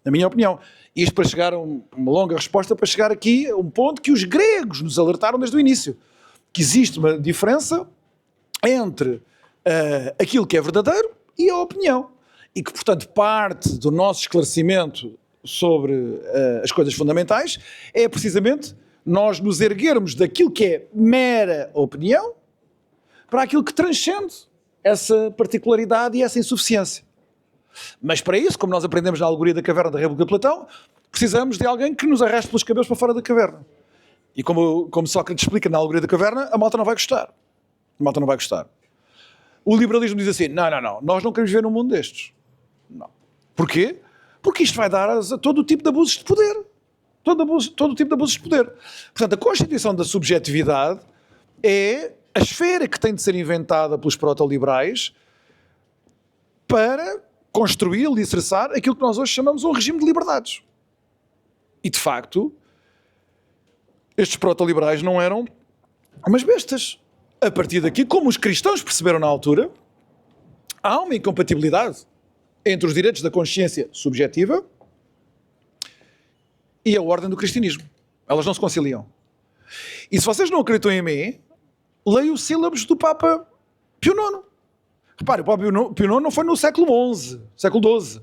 A minha opinião. Isto para chegar a uma longa resposta, para chegar aqui a um ponto que os gregos nos alertaram desde o início. Que existe uma diferença entre aquilo que é verdadeiro e a opinião. E que, portanto, parte do nosso esclarecimento sobre as coisas fundamentais é precisamente nós nos erguermos daquilo que é mera opinião para aquilo que transcende essa particularidade e essa insuficiência. Mas para isso, como nós aprendemos na alegoria da caverna da República de Platão, precisamos de alguém que nos arraste pelos cabelos para fora da caverna. E como Sócrates explica na alegoria da caverna, a malta não vai gostar. A malta não vai gostar. O liberalismo diz assim, não, nós não queremos viver num mundo destes. Não. Porquê? Porque isto vai dar a todo o tipo de abusos de poder. Todo o tipo de abusos de poder. Portanto, a constituição da subjetividade é a esfera que tem de ser inventada pelos proto-liberais para construir, alicerçar aquilo que nós hoje chamamos um regime de liberdades. E, de facto, estes proto-liberais não eram umas bestas. A partir daqui, como os cristãos perceberam na altura, há uma incompatibilidade entre os direitos da consciência subjetiva e a ordem do cristianismo. Elas não se conciliam. E se vocês não acreditam em mim, leiam os sílabos do Papa Pio IX. Repare, o Papa Pio IX não foi no século XI, século XII.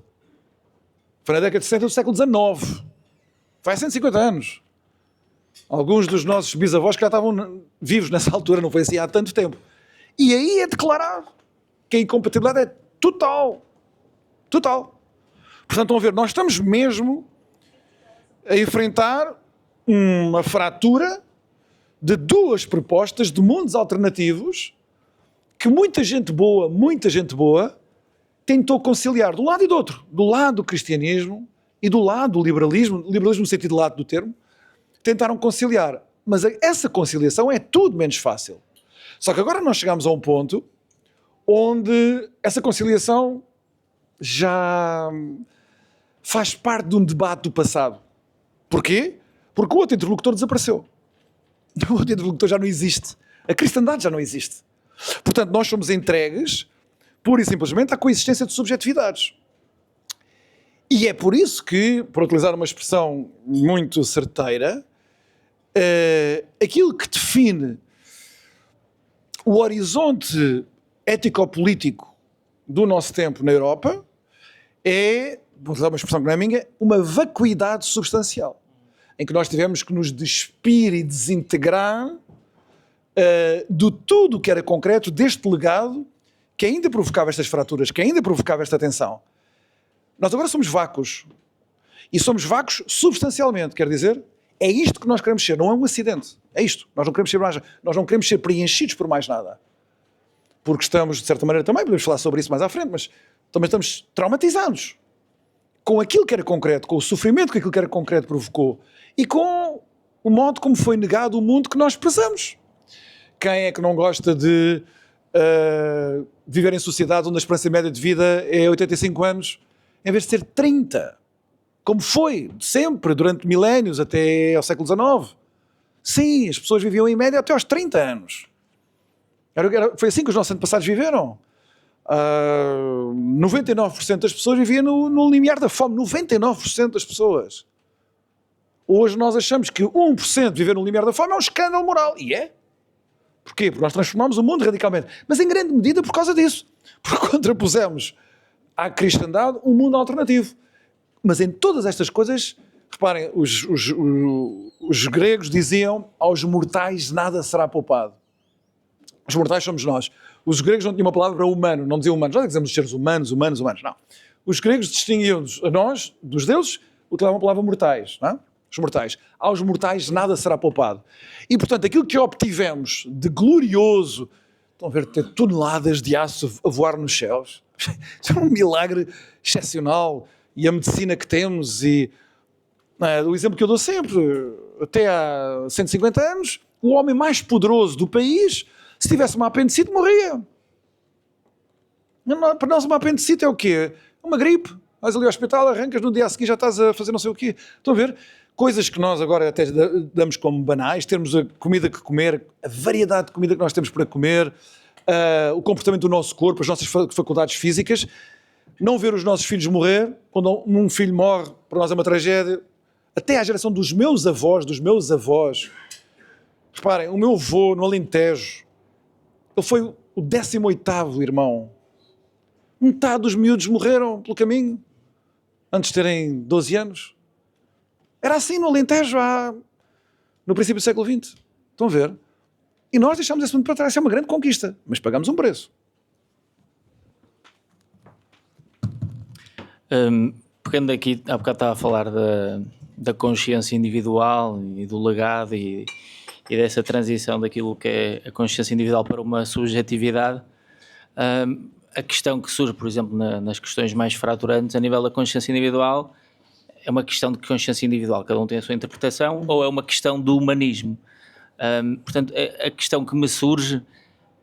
Foi na década de 60 do século XIX. Foi há 150 anos. Alguns dos nossos bisavós que já estavam vivos nessa altura, não foi assim há tanto tempo. E aí é declarado que a incompatibilidade é total. Total. Portanto, estão a ver, nós estamos mesmo a enfrentar uma fratura de duas propostas de mundos alternativos que muita gente boa tentou conciliar de um lado e do outro, do lado do cristianismo e do lado do liberalismo no sentido lato do termo, tentaram conciliar. Mas essa conciliação é tudo menos fácil. Só que agora nós chegamos a um ponto onde essa conciliação já faz parte de um debate do passado. Porquê? Porque o outro interlocutor desapareceu. O outro interlocutor já não existe. A cristandade já não existe. Portanto, nós somos entregues, pura e simplesmente, à coexistência de subjetividades. E é por isso que, por utilizar uma expressão muito certeira, aquilo que define o horizonte ético-político do nosso tempo na Europa é, vou utilizar uma expressão que não é minha, uma vacuidade substancial, em que nós tivemos que nos despir e desintegrar de tudo o que era concreto deste legado que ainda provocava estas fraturas, que ainda provocava esta tensão. Nós agora somos vácuos. E somos vácuos substancialmente, quer dizer, é isto que nós queremos ser, não é um acidente. É isto. Nós não queremos ser mais, nós não queremos ser preenchidos por mais nada. Porque estamos, de certa maneira, também, podemos falar sobre isso mais à frente, mas também estamos traumatizados com aquilo que era concreto, com o sofrimento que aquilo que era concreto provocou e com o modo como foi negado o mundo que nós prezamos. Quem é que não gosta de viver em sociedade onde a esperança média de vida é 85 anos em vez de ser 30? Como foi sempre, durante milénios, até ao século XIX. Sim, as pessoas viviam em média até aos 30 anos. Foi assim que os nossos antepassados viveram. 99% das pessoas viviam no limiar da fome. 99% das pessoas. Hoje nós achamos que 1% viver no limiar da fome é um escândalo moral. E é. Porquê? Porque nós transformamos o mundo radicalmente. Mas em grande medida por causa disso. Porque contrapusemos à cristandade um mundo alternativo. Mas em todas estas coisas, reparem, os gregos diziam aos mortais nada será poupado. Os mortais somos nós. Os gregos não tinham uma palavra para humano, não diziam humanos. Nós dizemos seres humanos, não. Os gregos distinguiam-nos a nós, dos deuses, utilizavam a palavra mortais, não é? Os mortais. Aos mortais nada será poupado. E, portanto, aquilo que obtivemos de glorioso, estão a ver, ter toneladas de aço a voar nos céus, é um milagre excepcional. E a medicina que temos e Não é? O exemplo que eu dou sempre, até há 150 anos, o homem mais poderoso do país, se tivesse uma apendicite, morria. Para nós uma apendicite é o quê? Uma gripe. Vais ali ao hospital, arrancas, no dia a seguir já estás a fazer não sei o quê. Estão a ver? Coisas que nós agora até damos como banais, termos a comida que comer, a variedade de comida que nós temos para comer, o comportamento do nosso corpo, as nossas faculdades físicas. Não ver os nossos filhos morrer, quando um filho morre, para nós é uma tragédia. Até à geração dos meus avós. Reparem, o meu avô no Alentejo, ele foi o 18º irmão. Metade dos miúdos morreram pelo caminho, antes de terem 12 anos. Era assim no Alentejo, no princípio do século XX. Estão a ver? E nós deixamos esse mundo para trás. Isso é uma grande conquista, mas pagamos um preço. Pegando aqui, há bocado estava a falar da consciência individual e do legado e dessa transição daquilo que é a consciência individual para uma subjetividade. A questão que surge, por exemplo, nas questões mais fraturantes a nível da consciência individual é uma questão de consciência individual, cada um tem a sua interpretação, ou é uma questão do humanismo. Portanto, a questão que me surge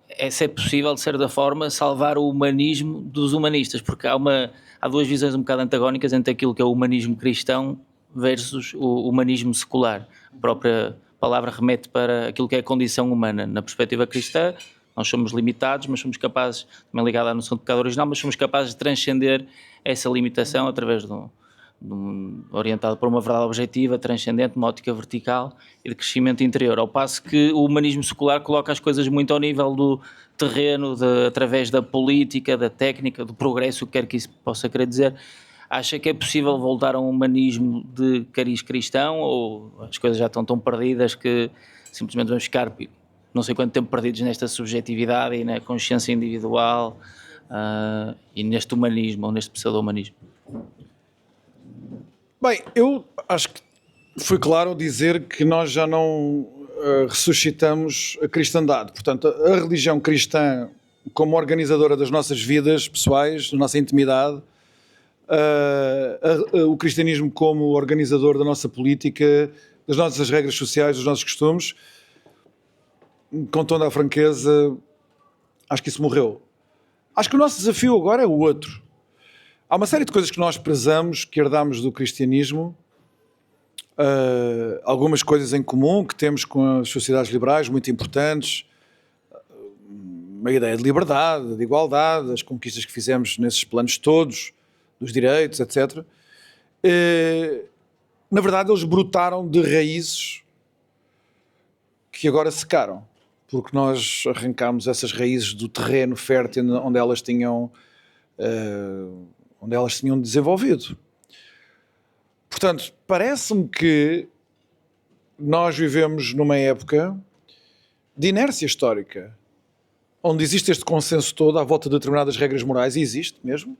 é se é possível, de certa forma, salvar o humanismo dos humanistas, porque há duas visões um bocado antagónicas entre aquilo que é o humanismo cristão versus o humanismo secular. A própria palavra remete para aquilo que é a condição humana. Na perspectiva cristã, nós somos limitados, mas somos capazes, também ligado à noção de pecado original, mas somos capazes de transcender essa limitação através orientado para uma verdade objetiva, transcendente, uma ótica vertical e de crescimento interior. Ao passo que o humanismo secular coloca as coisas muito ao nível do terreno, através da política, da técnica, do progresso, o que quer que isso possa querer dizer. Acha que é possível voltar a um humanismo de cariz cristão, ou as coisas já estão tão perdidas que simplesmente vamos ficar não sei quanto tempo perdidos nesta subjetividade e na consciência individual e neste humanismo, ou neste pseudo-humanismo? Bem, eu acho que foi claro dizer que nós já não ressuscitamos a cristandade. Portanto, a religião cristã como organizadora das nossas vidas pessoais, da nossa intimidade, o cristianismo como organizador da nossa política, das nossas regras sociais, dos nossos costumes, com toda a franqueza, acho que isso morreu. Acho que o nosso desafio agora é o outro. Há uma série de coisas que nós prezamos, que herdamos do cristianismo, algumas coisas em comum que temos com as sociedades liberais, muito importantes, uma ideia de liberdade, de igualdade, as conquistas que fizemos nesses planos todos, dos direitos, etc. Na verdade, eles brotaram de raízes que agora secaram, porque nós arrancámos essas raízes do terreno fértil onde elas tinham desenvolvido. Portanto, parece-me que nós vivemos numa época de inércia histórica, onde existe este consenso todo à volta de determinadas regras morais, e existe mesmo.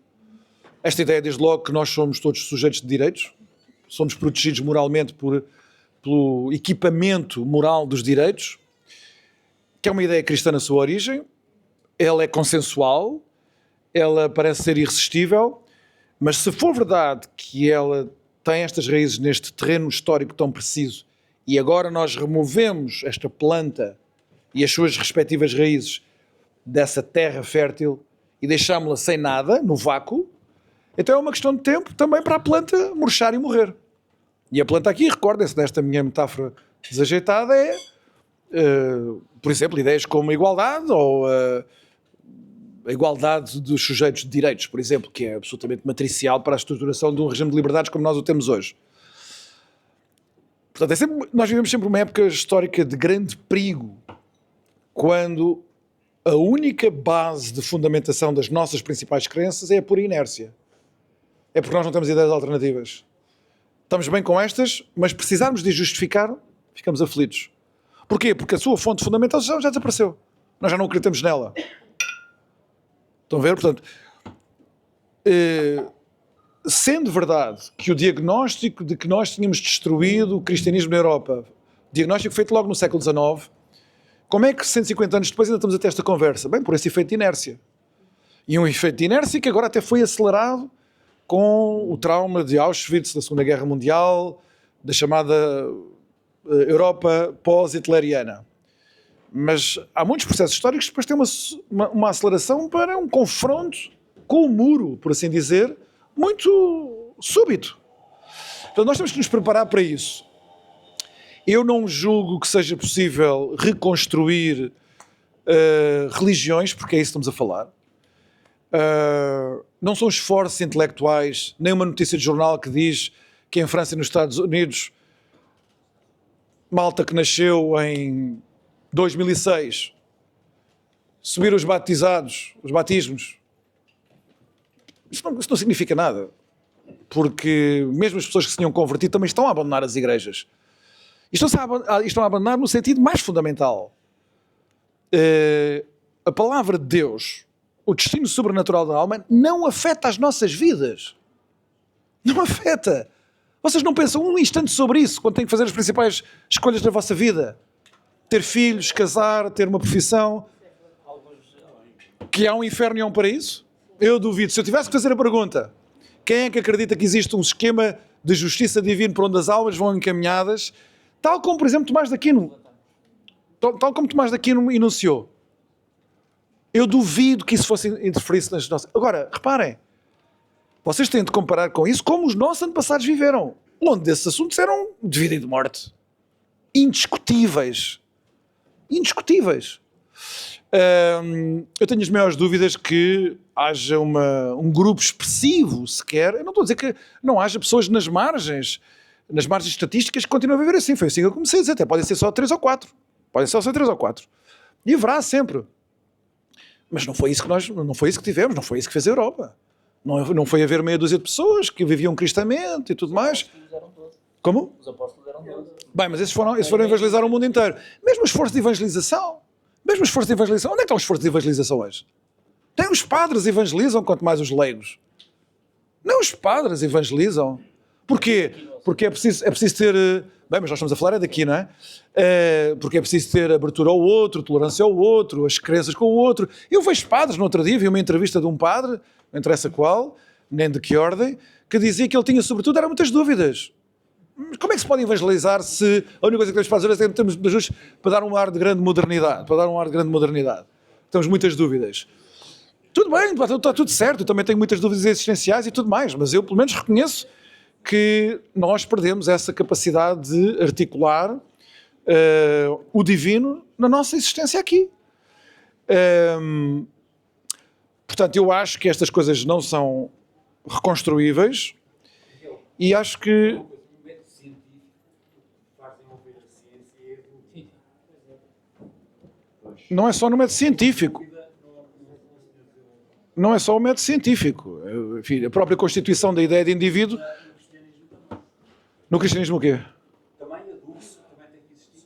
Esta ideia, desde logo, que nós somos todos sujeitos de direitos, somos protegidos moralmente pelo equipamento moral dos direitos, que é uma ideia cristã na sua origem, ela é consensual, ela parece ser irresistível, mas se for verdade que ela tem estas raízes neste terreno histórico tão preciso e agora nós removemos esta planta e as suas respectivas raízes dessa terra fértil e deixámos-la sem nada, no vácuo, então é uma questão de tempo também para a planta murchar e morrer. E a planta aqui, recordem-se desta minha metáfora desajeitada, por exemplo, ideias como a igualdade ou a igualdade dos sujeitos de direitos, por exemplo, que é absolutamente matricial para a estruturação de um regime de liberdades como nós o temos hoje. Portanto, nós vivemos sempre uma época histórica de grande perigo, quando a única base de fundamentação das nossas principais crenças é a pura inércia. É porque nós não temos ideias alternativas. Estamos bem com estas, mas precisarmos de justificar, ficamos aflitos. Porquê? Porque a sua fonte fundamental já desapareceu. Nós já não acreditamos nela. Estão a ver? Portanto, sendo verdade que o diagnóstico de que nós tínhamos destruído o cristianismo na Europa, diagnóstico feito logo no século XIX, como é que 150 anos depois ainda estamos a ter esta conversa? Bem, por esse efeito de inércia. E um efeito de inércia que agora até foi acelerado com o trauma de Auschwitz da Segunda Guerra Mundial, da chamada Europa pós-hitleriana. Mas há muitos processos históricos que depois têm uma aceleração para um confronto com o muro, por assim dizer, muito súbito. Então nós temos que nos preparar para isso. Eu não julgo que seja possível reconstruir religiões, porque é isso que estamos a falar. Não são esforços intelectuais, nem uma notícia de jornal que diz que em França e nos Estados Unidos, malta que nasceu em 2006, subiram os batizados, os batismos. Isso não significa nada, porque mesmo as pessoas que se tinham convertido também estão a abandonar as igrejas. E estão a abandonar no sentido mais fundamental. A palavra de Deus, o destino sobrenatural da alma, não afeta as nossas vidas. Não afeta. Vocês não pensam um instante sobre isso quando têm que fazer as principais escolhas da vossa vida? Ter filhos, casar, ter uma profissão. Que há um inferno e há um paraíso? Eu duvido. Se eu tivesse que fazer a pergunta, quem é que acredita que existe um esquema de justiça divina por onde as almas vão encaminhadas, tal como, por exemplo, Tomás de Aquino, tal como Tomás de Aquino enunciou? Eu duvido que isso fosse interferir-se nas nossas... Agora, reparem, vocês têm de comparar com isso como os nossos antepassados viveram, onde desses assuntos eram de vida e de morte. Indiscutíveis. Indiscutíveis. Eu tenho as maiores dúvidas que haja um grupo expressivo sequer. Eu não estou a dizer que não haja pessoas nas margens estatísticas que continuam a viver assim. Foi assim que eu comecei a dizer. Até podem ser só 3 ou 4. Podem ser só 3 ou 4. E haverá sempre. Mas não foi isso que tivemos, não foi isso que fez a Europa. Não foi haver meia dúzia de pessoas que viviam cristamente e tudo mais. Como? Os apóstolos eram 12. Bem, mas esses foram evangelizar o mundo inteiro. Mesmo o esforço de evangelização. Onde é que está o esforço de evangelização hoje? Nem os padres evangelizam, quanto mais os leigos. Nem os padres evangelizam. Porquê? Porque é preciso ter... Bem, mas nós estamos a falar daqui, não é? Porque é preciso ter abertura ao outro, tolerância ao outro, as crenças com o outro. Eu vejo padres, no outro dia, vi uma entrevista de um padre, não interessa qual, nem de que ordem, que dizia que ele tinha, sobretudo, eram muitas dúvidas. Mas como é que se pode evangelizar se a única coisa que temos para fazer é termos de ajustes para dar um ar de grande modernidade? Temos muitas dúvidas. Tudo bem, está tudo certo, eu também tenho muitas dúvidas existenciais e tudo mais, mas eu pelo menos reconheço que nós perdemos essa capacidade de articular o divino na nossa existência aqui. Portanto, eu acho que estas coisas não são reconstruíveis e acho que... Não é só no método científico. Não é só o método científico. Enfim, a própria constituição da ideia de indivíduo... No cristianismo o quê? Também a dúvida também tem que existir.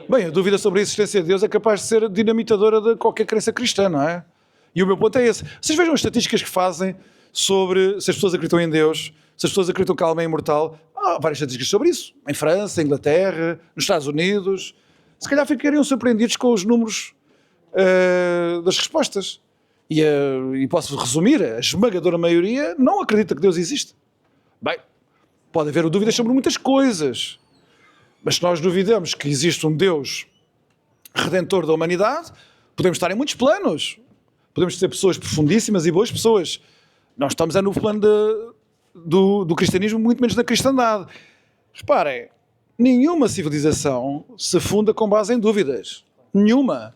Bem, a dúvida sobre a existência de Deus é capaz de ser dinamitadora de qualquer crença cristã, não é? E o meu ponto é esse. Vocês vejam as estatísticas que fazem sobre se as pessoas acreditam em Deus, se as pessoas acreditam que a alma é imortal. Há várias estatísticas sobre isso. Em França, em Inglaterra, nos Estados Unidos. Se calhar ficariam surpreendidos com os números das respostas. E posso resumir, a esmagadora maioria não acredita que Deus existe. Bem, pode haver dúvidas sobre muitas coisas, mas se nós duvidamos que existe um Deus redentor da humanidade, podemos estar em muitos planos. Podemos ser pessoas profundíssimas e boas pessoas. Nós estamos no plano do cristianismo, muito menos da cristandade. Reparem, nenhuma civilização se funda com base em dúvidas. Nenhuma.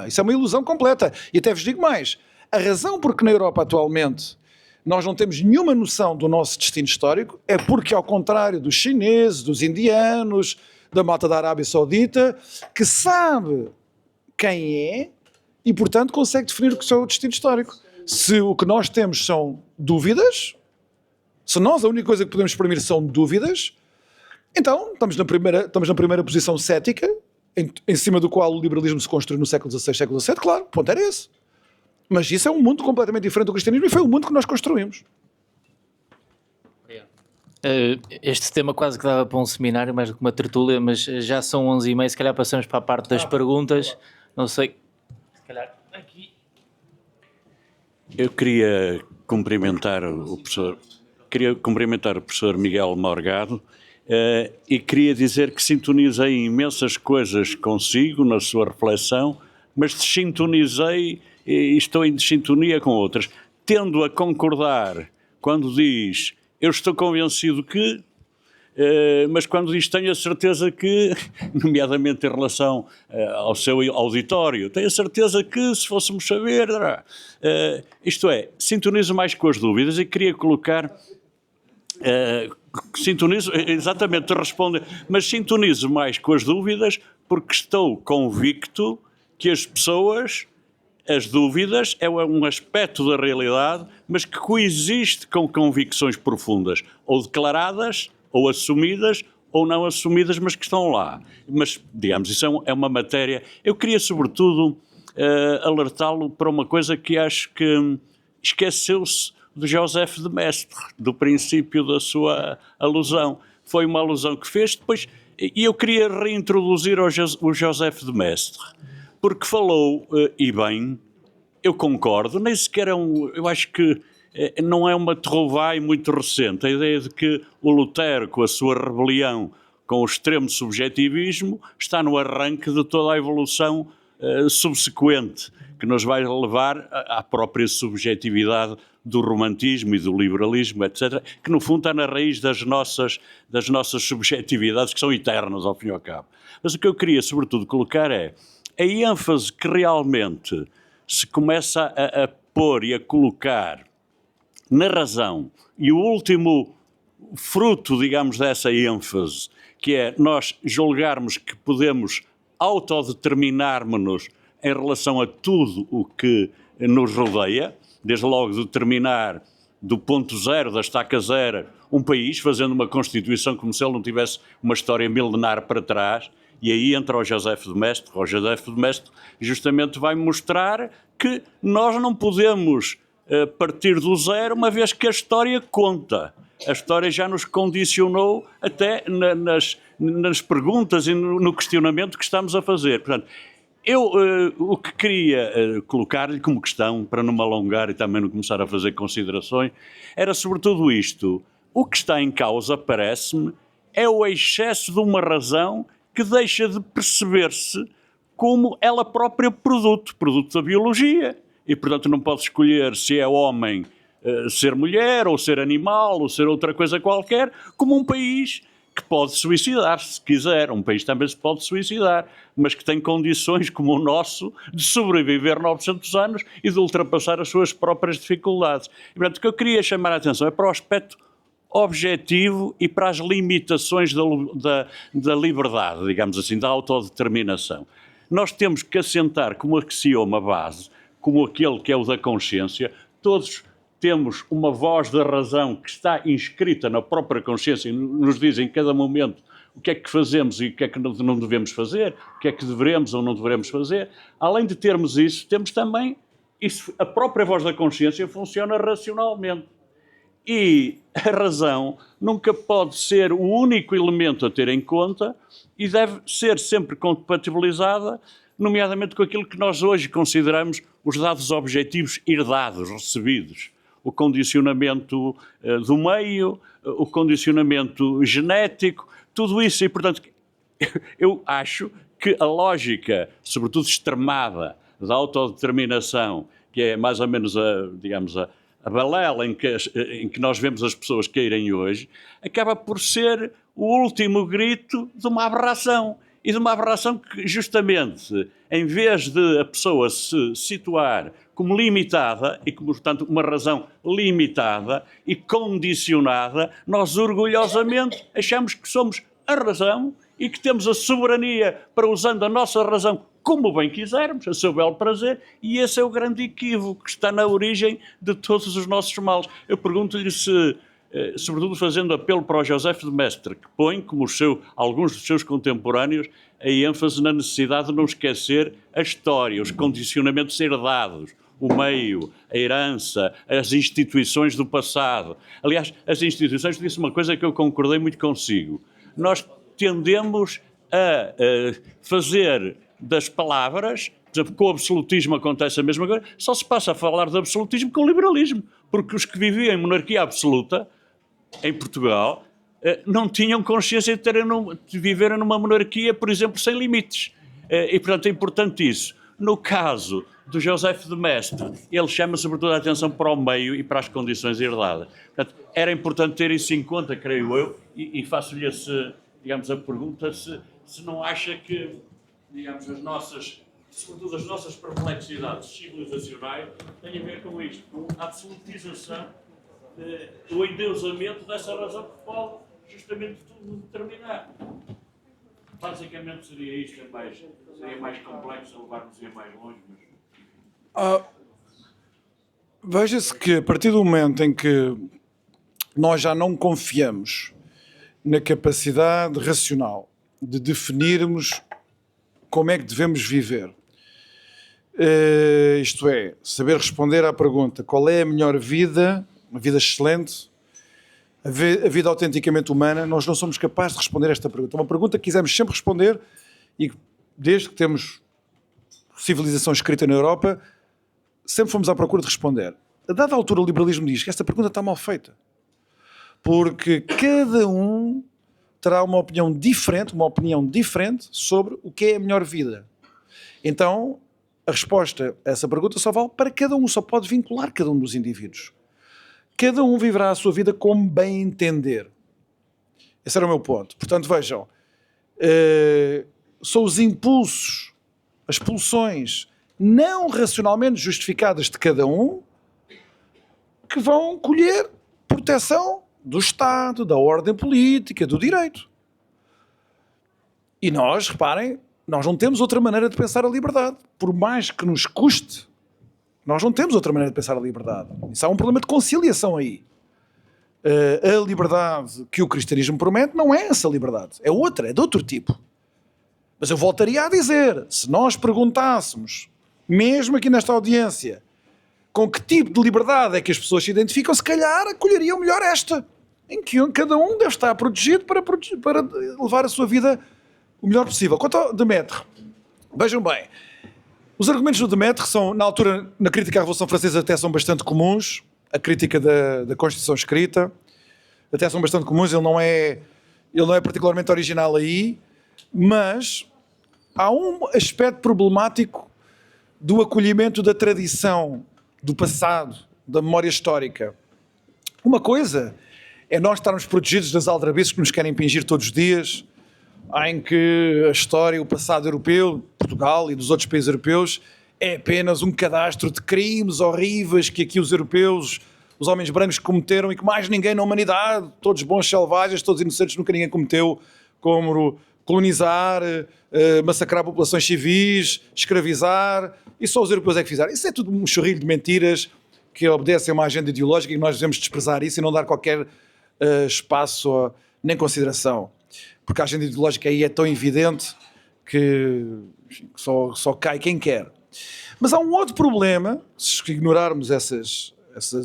Isso é uma ilusão completa. E até vos digo mais. A razão por que na Europa atualmente nós não temos nenhuma noção do nosso destino histórico é porque, ao contrário dos chineses, dos indianos, da malta da Arábia Saudita, que sabe quem é e, portanto, consegue definir o que é o destino histórico. Se o que nós temos são dúvidas, se nós a única coisa que podemos exprimir são dúvidas, então estamos na primeira posição cética, em cima do qual o liberalismo se construiu no século XVI, século XVII, claro, o ponto era esse. Mas isso é um mundo completamente diferente do cristianismo e foi o mundo que nós construímos. Este tema quase que dava para um seminário, mais do que uma tertúlia, mas já são 11h30, se calhar passamos para a parte das perguntas. Não sei. Se calhar aqui. Eu queria cumprimentar o professor Miguel Morgado e queria dizer que sintonizei imensas coisas consigo na sua reflexão, mas desintonizei e estou em desintonia com outras. Tendo a concordar quando diz eu estou convencido que, mas quando diz tenho a certeza que, nomeadamente em relação ao seu auditório, tenho a certeza que se fôssemos saber, isto é, sintonizo mais com as dúvidas e queria colocar, sintonizo, exatamente, responde, mas sintonizo mais com as dúvidas porque estou convicto que as pessoas, as dúvidas é um aspecto da realidade, mas que coexiste com convicções profundas, ou declaradas, ou assumidas, ou não assumidas, mas que estão lá. Mas, digamos, isso é uma matéria... Eu queria, sobretudo, alertá-lo para uma coisa que acho que esqueceu-se de Joseph de Maistre, do princípio da sua alusão. Foi uma alusão que fez depois... E eu queria reintroduzir o Joseph de Maistre, porque falou, e bem, eu concordo, nem sequer eu acho que não é uma trouvaille muito recente, a ideia de que o Lutero, com a sua rebelião com o extremo subjetivismo, está no arranque de toda a evolução subsequente, que nos vai levar à própria subjetividade do romantismo e do liberalismo, etc., que no fundo está na raiz das nossas subjetividades, que são eternas, ao fim e ao cabo. Mas o que eu queria, sobretudo, colocar é a ênfase que realmente se começa a pôr e a colocar na razão, e o último fruto, digamos, dessa ênfase, que é nós julgarmos que podemos autodeterminarmos-nos em relação a tudo o que nos rodeia, desde logo determinar do ponto zero, da estaca zero, um país, fazendo uma Constituição como se ele não tivesse uma história milenar para trás. E aí entra o Joseph de Maistre. O Joseph de Maistre justamente vai mostrar que nós não podemos partir do zero, uma vez que a história conta. A história já nos condicionou até nas perguntas e no questionamento que estamos a fazer. Portanto, eu o que queria colocar-lhe como questão, para não me alongar e também não começar a fazer considerações, era sobretudo isto. O que está em causa, parece-me, é o excesso de uma razão que deixa de perceber-se como ela própria produto da biologia. E, portanto, não pode escolher se é homem, ser mulher, ou ser animal, ou ser outra coisa qualquer, como um país que pode suicidar-se, se quiser. Um país também se pode suicidar, mas que tem condições como o nosso de sobreviver 900 anos e de ultrapassar as suas próprias dificuldades. E, portanto, o que eu queria chamar a atenção é para o aspecto objetivo e para as limitações da liberdade, digamos assim, da autodeterminação. Nós temos que assentar como axioma base, como aquele que é o da consciência, todos temos uma voz da razão que está inscrita na própria consciência e nos diz em cada momento o que é que fazemos e o que é que não devemos fazer, o que é que devemos ou não devemos fazer. Além de termos isso, temos também a própria voz da consciência funciona racionalmente. E a razão nunca pode ser o único elemento a ter em conta e deve ser sempre compatibilizada, nomeadamente com aquilo que nós hoje consideramos os dados objetivos herdados, recebidos. O condicionamento do meio, o condicionamento genético, tudo isso. E, portanto, eu acho que a lógica, sobretudo extremada, da autodeterminação, que é mais ou menos a balela em que nós vemos as pessoas caírem hoje, acaba por ser o último grito de uma aberração. E de uma aberração que, justamente, em vez de a pessoa se situar como limitada, e como, portanto, uma razão limitada e condicionada, nós orgulhosamente achamos que somos a razão e que temos a soberania para, usando a nossa razão como bem quisermos, a seu belo prazer, e esse é o grande equívoco que está na origem de todos os nossos males. Eu pergunto-lhe se, sobretudo fazendo apelo para o Joseph de Maistre, que põe, como alguns dos seus contemporâneos, a ênfase na necessidade de não esquecer a história, os condicionamentos herdados, o meio, a herança, as instituições do passado. Aliás, as instituições, disse uma coisa que eu concordei muito consigo. Nós tendemos a fazer das palavras, por exemplo, com o absolutismo acontece a mesma coisa, só se passa a falar de absolutismo com o liberalismo, porque os que viviam em monarquia absoluta, em Portugal, não tinham consciência de viverem numa monarquia, por exemplo, sem limites. E, portanto, é importante isso. No caso do Joseph de Maistre, ele chama sobretudo a atenção para o meio e para as condições herdadas. Portanto, era importante ter isso em conta, creio eu, e faço-lhe digamos, a pergunta se não acha que, digamos, sobretudo as nossas perplexidades civilizacionais têm a ver com isto, com a absolutização, o endeusamento dessa razão que pode justamente tudo determinar. Basicamente seria isto, seria mais complexo, levar-nos-ia mais longe. Veja-se que a partir do momento em que nós já não confiamos na capacidade racional de definirmos como é que devemos viver, isto é, saber responder à pergunta qual é a melhor vida, uma vida excelente, a vida autenticamente humana, nós não somos capazes de responder esta pergunta. É uma pergunta que quisemos sempre responder e desde que temos civilização escrita na Europa, sempre fomos à procura de responder. A dada altura o liberalismo diz que esta pergunta está mal feita. Porque cada um terá uma opinião diferente sobre o que é a melhor vida. Então, a resposta a essa pergunta só vale para cada um, só pode vincular cada um dos indivíduos. Cada um viverá a sua vida como bem entender. Esse era o meu ponto. Portanto, vejam, são os impulsos, as pulsões não racionalmente justificadas de cada um que vão colher proteção do Estado, da ordem política, do direito. E nós, reparem, nós não temos outra maneira de pensar a liberdade. Por mais que nos custe, nós não temos outra maneira de pensar a liberdade. Isso há um problema de conciliação aí. A liberdade que o cristianismo promete não é essa liberdade. É outra, é de outro tipo. Mas eu voltaria a dizer, se nós perguntássemos, mesmo aqui nesta audiência, com que tipo de liberdade é que as pessoas se identificam, se calhar acolheriam melhor esta, em que cada um deve estar protegido para levar a sua vida o melhor possível. Quanto ao Demetre, vejam bem, os argumentos do Demetre são, na altura, na crítica à Revolução Francesa, até são bastante comuns, a crítica da Constituição escrita, até são bastante comuns, ele não é particularmente original aí, mas há um aspecto problemático do acolhimento da tradição, do passado, da memória histórica. Uma coisa é nós estarmos protegidos das aldrabices que nos querem impingir todos os dias, em que a história, o passado europeu, Portugal e dos outros países europeus, é apenas um cadastro de crimes horríveis que aqui os europeus, os homens brancos cometeram e que mais ninguém na humanidade, todos bons selvagens, todos inocentes, nunca ninguém cometeu, como colonizar, massacrar populações civis, escravizar, e só os europeus é que fizeram. Isso é tudo um chorrilho de mentiras que obedecem a uma agenda ideológica e nós devemos desprezar isso e não dar qualquer espaço nem consideração. Porque a agenda ideológica aí é tão evidente que só cai quem quer. Mas há um outro problema, se ignorarmos essas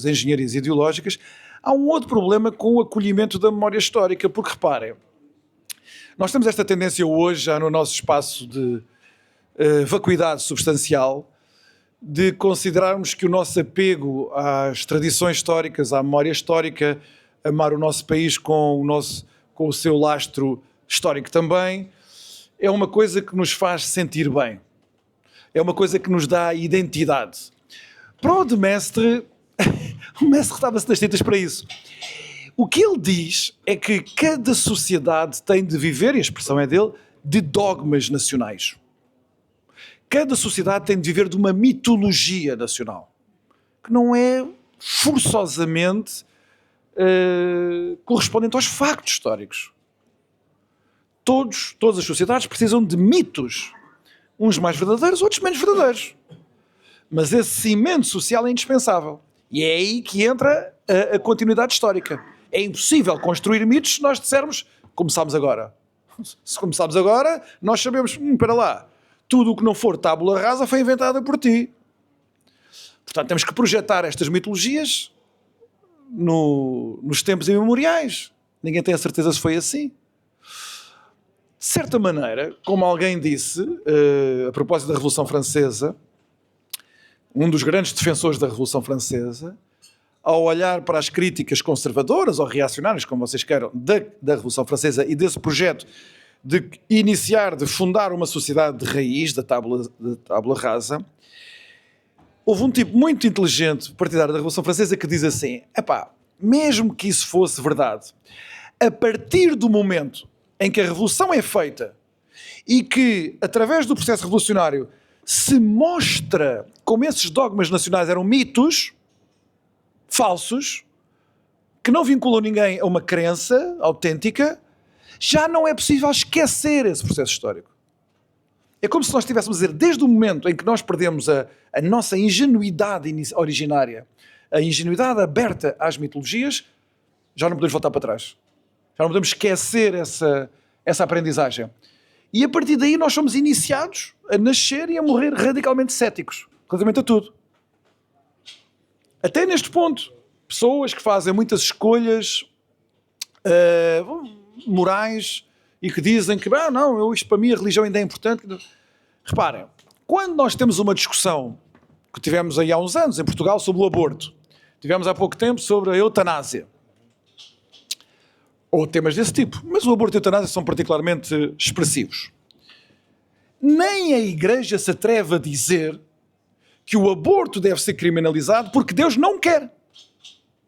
engenharias ideológicas, há um outro problema com o acolhimento da memória histórica, porque reparem, nós temos esta tendência hoje, já no nosso espaço de vacuidade substancial, de considerarmos que o nosso apego às tradições históricas, à memória histórica, amar o nosso país com o seu lastro histórico também, é uma coisa que nos faz sentir bem. É uma coisa que nos dá identidade. Para o de Mestre, o Mestre estava-se das tintas para isso. O que ele diz é que cada sociedade tem de viver, e a expressão é dele, de dogmas nacionais. Cada sociedade tem de viver de uma mitologia nacional, que não é forçosamente correspondente aos factos históricos. Todas as sociedades precisam de mitos, uns mais verdadeiros, outros menos verdadeiros. Mas esse cimento social é indispensável. E é aí que entra a continuidade histórica. É impossível construir mitos se nós dissermos começámos agora. Se começámos agora, nós sabemos, espera lá, tudo o que não for tábula rasa foi inventado por ti. Portanto, temos que projetar estas mitologias nos tempos imemoriais. Ninguém tem a certeza se foi assim. De certa maneira, como alguém disse, a propósito da Revolução Francesa, um dos grandes defensores da Revolução Francesa, ao olhar para as críticas conservadoras ou reacionárias, como vocês queiram, da Revolução Francesa e desse projeto de iniciar, de fundar uma sociedade de raiz, da tábula rasa, houve um tipo muito inteligente, partidário da Revolução Francesa, que diz assim, mesmo que isso fosse verdade, a partir do momento em que a revolução é feita e que, através do processo revolucionário, se mostra como esses dogmas nacionais eram mitos falsos, que não vinculam ninguém a uma crença autêntica, já não é possível esquecer esse processo histórico. É como se nós estivéssemos a dizer, desde o momento em que nós perdemos a nossa ingenuidade originária, a ingenuidade aberta às mitologias, já não podemos voltar para trás. Já não podemos esquecer essa aprendizagem. E a partir daí nós somos iniciados a nascer e a morrer radicalmente céticos, relativamente a tudo. Até neste ponto, pessoas que fazem muitas escolhas morais e que dizem que, isto para mim a religião ainda é importante. Reparem, quando nós temos uma discussão que tivemos aí há uns anos em Portugal sobre o aborto, tivemos há pouco tempo sobre a eutanásia, ou temas desse tipo, mas o aborto e a eutanásia são particularmente expressivos. Nem a Igreja se atreve a dizer que o aborto deve ser criminalizado porque Deus não quer.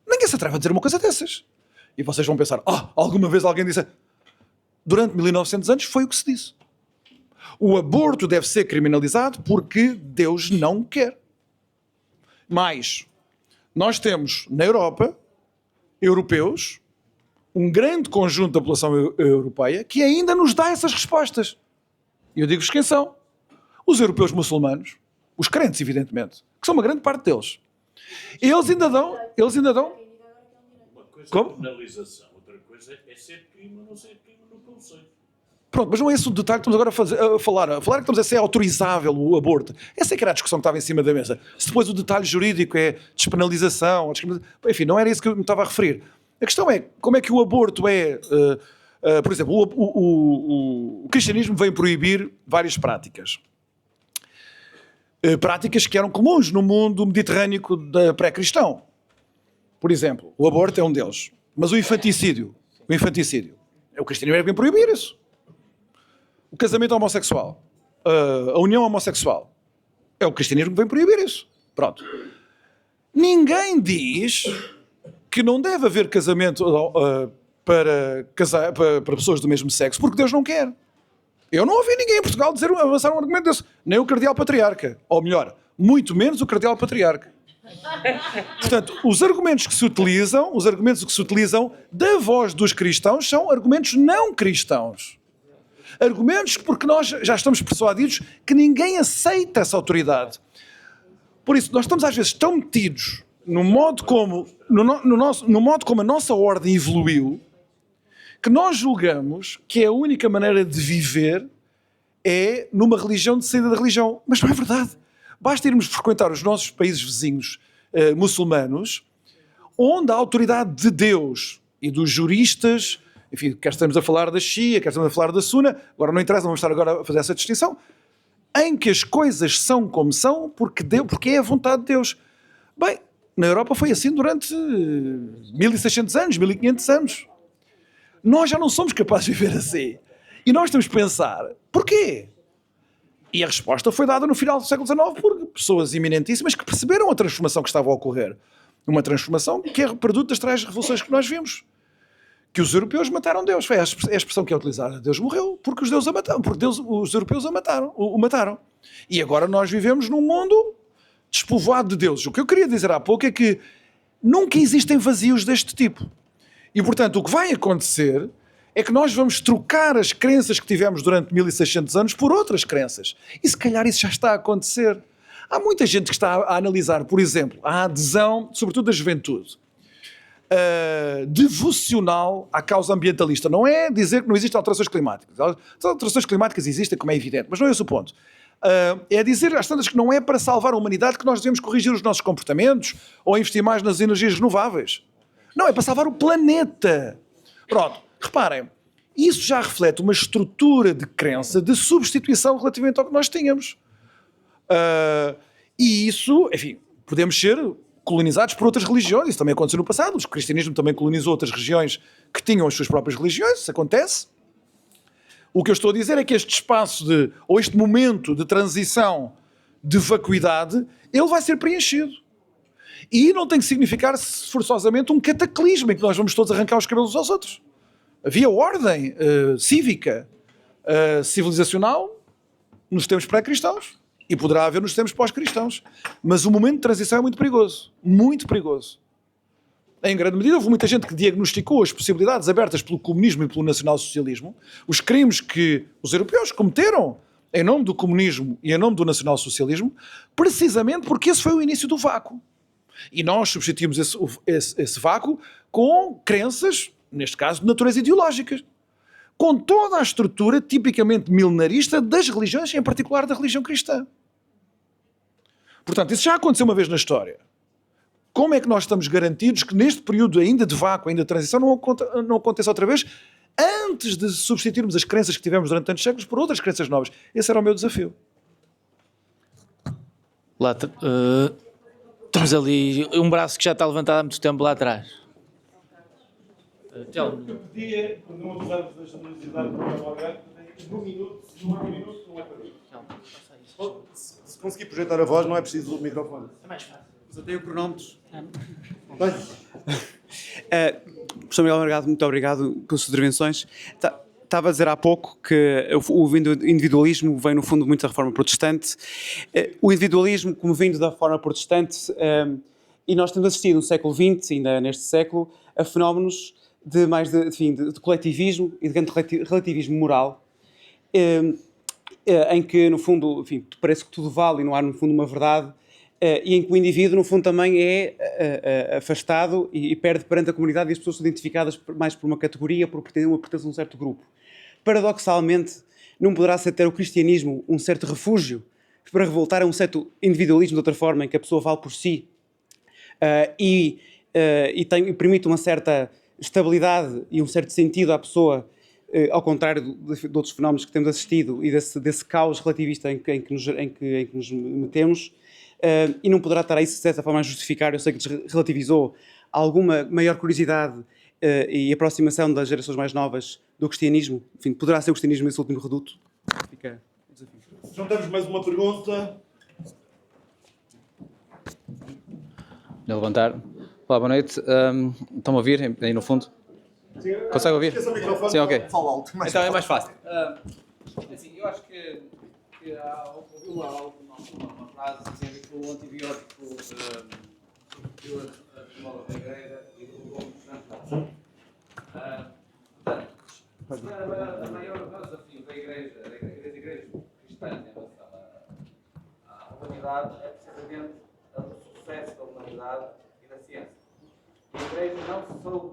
Ninguém se atreve a dizer uma coisa dessas. E vocês vão pensar, alguma vez alguém disse... Durante 1900 anos foi o que se disse. O aborto deve ser criminalizado porque Deus não quer. Mas nós temos na Europa, europeus, um grande conjunto da população europeia que ainda nos dá essas respostas. E eu digo-vos quem são. Os europeus muçulmanos, os crentes, evidentemente, que são uma grande parte deles. Eles ainda dão... Uma coisa Como? é penalização, outra coisa é ser crime ou não ser crime no conceito. Pronto, mas não é esse o detalhe que estamos agora a falar. A falar que estamos a ser autorizável o aborto. Essa é que era a discussão que estava em cima da mesa. Se depois o detalhe jurídico é despenalização, enfim, não era isso que eu me estava a referir. A questão é como é que o aborto é... por exemplo, o cristianismo vem proibir várias práticas. Práticas que eram comuns no mundo mediterrâneo pré-cristão. Por exemplo, o aborto é um deles. Mas o infanticídio, o cristianismo vem proibir isso. O casamento homossexual, a união homossexual, é o cristianismo que vem proibir isso. Pronto. Ninguém diz que não deve haver casamento para pessoas do mesmo sexo, porque Deus não quer. Eu não ouvi ninguém em Portugal avançar um argumento desse. Nem o cardeal patriarca. Ou melhor, muito menos o cardeal patriarca. Portanto, os argumentos que se utilizam da voz dos cristãos são argumentos não cristãos. Argumentos porque nós já estamos persuadidos que ninguém aceita essa autoridade. Por isso, nós estamos às vezes tão metidos no modo como a nossa ordem evoluiu, que nós julgamos que a única maneira de viver é numa religião de saída da religião. Mas não é verdade. Basta irmos frequentar os nossos países vizinhos muçulmanos, onde a autoridade de Deus e dos juristas, enfim, quer estamos a falar da Shia, quer estamos a falar da Sunna, agora não interessa, vamos estar agora a fazer essa distinção, em que as coisas são como são porque é a vontade de Deus. Bem, na Europa foi assim durante 1600 anos, 1500 anos. Nós já não somos capazes de viver assim. E nós temos que pensar, porquê? E a resposta foi dada no final do século XIX por pessoas eminentíssimas que perceberam a transformação que estava a ocorrer. Uma transformação que é produto das três revoluções que nós vimos. Que os europeus mataram Deus. Foi a expressão que é utilizada. Deus morreu porque os europeus o mataram. E agora nós vivemos num mundo despovoado de deuses. O que eu queria dizer há pouco é que nunca existem vazios deste tipo. E, portanto, o que vai acontecer é que nós vamos trocar as crenças que tivemos durante 1600 anos por outras crenças. E se calhar isso já está a acontecer. Há muita gente que está a analisar, por exemplo, a adesão, sobretudo da juventude, devocional à causa ambientalista. Não é dizer que não existem alterações climáticas. As alterações climáticas existem, como é evidente, mas não é esse o ponto. É dizer às tantas que não é para salvar a humanidade que nós devemos corrigir os nossos comportamentos ou investir mais nas energias renováveis. Não, é para salvar o planeta. Pronto, reparem, isso já reflete uma estrutura de crença de substituição relativamente ao que nós tínhamos. E isso, enfim, podemos ser colonizados por outras religiões. Isso também aconteceu no passado. O cristianismo também colonizou outras regiões que tinham as suas próprias religiões. Isso acontece. O que eu estou a dizer é que este espaço ou este momento de transição de vacuidade, ele vai ser preenchido. E não tem que significar forçosamente um cataclismo em que nós vamos todos arrancar os cabelos uns aos outros. Havia ordem cívica, civilizacional, nos tempos pré-cristãos. E poderá haver nos tempos pós-cristãos. Mas o momento de transição é muito perigoso. Muito perigoso. Em grande medida, houve muita gente que diagnosticou as possibilidades abertas pelo comunismo e pelo nacionalsocialismo, os crimes que os europeus cometeram em nome do comunismo e em nome do nacionalsocialismo, precisamente porque esse foi o início do vácuo. E nós substituímos esse vácuo com crenças, neste caso, de natureza ideológica, com toda a estrutura tipicamente milenarista das religiões, em particular da religião cristã. Portanto, isso já aconteceu uma vez na história. Como é que nós estamos garantidos que neste período ainda de vácuo, ainda de transição, não aconteça outra vez, antes de substituirmos as crenças que tivemos durante tantos séculos por outras crenças novas? Esse era o meu desafio. Lá, temos ali um braço que já está levantado há muito tempo lá atrás. Eu pedia, por não abusarmos da generosidade do meu lugar, num minuto, não é para mim. Se conseguir projetar a voz, não é preciso o microfone. É mais fácil. Mas eu tenho cronómetros. Professor Miguel Margado, muito obrigado pelas suas intervenções. Estava a dizer há pouco que o individualismo vem, no fundo, muito da reforma protestante. O individualismo, como vindo da reforma protestante, e nós temos assistido no século XX, ainda neste século, a fenómenos de coletivismo e de grande relativismo moral, em que, no fundo, enfim, parece que tudo vale e não há, no fundo, uma verdade, e em que o indivíduo, no fundo, também é afastado e perde perante a comunidade e as pessoas são identificadas mais por uma categoria, por uma pertença a um certo grupo. Paradoxalmente, não poderá ser ter o cristianismo um certo refúgio para revoltar a um certo individualismo de outra forma, em que a pessoa vale por si e permite uma certa estabilidade e um certo sentido à pessoa, ao contrário de outros fenómenos que temos assistido e desse caos relativista em que nos metemos, e não poderá estar aí, de certa forma, a justificar. Eu sei que relativizou alguma maior curiosidade e aproximação das gerações mais novas do cristianismo. Enfim, poderá ser o cristianismo esse último reduto? Fica o desafio. Juntamos mais uma pergunta. De levantar. Olá, boa noite. Estão a ouvir aí no fundo? Consegue ouvir? Esqueça o microfone. Sim, ok. Fala alto. Então é mais fácil. Assim, eu acho que ouvi uma frase dizendo que o antibiótico substituiu a esmola da igreja e derrubou muitos santos. Portanto, o maior desafio da igreja, das igrejas cristãs em relação à humanidade é precisamente o sucesso da humanidade e da ciência. A igreja não se soube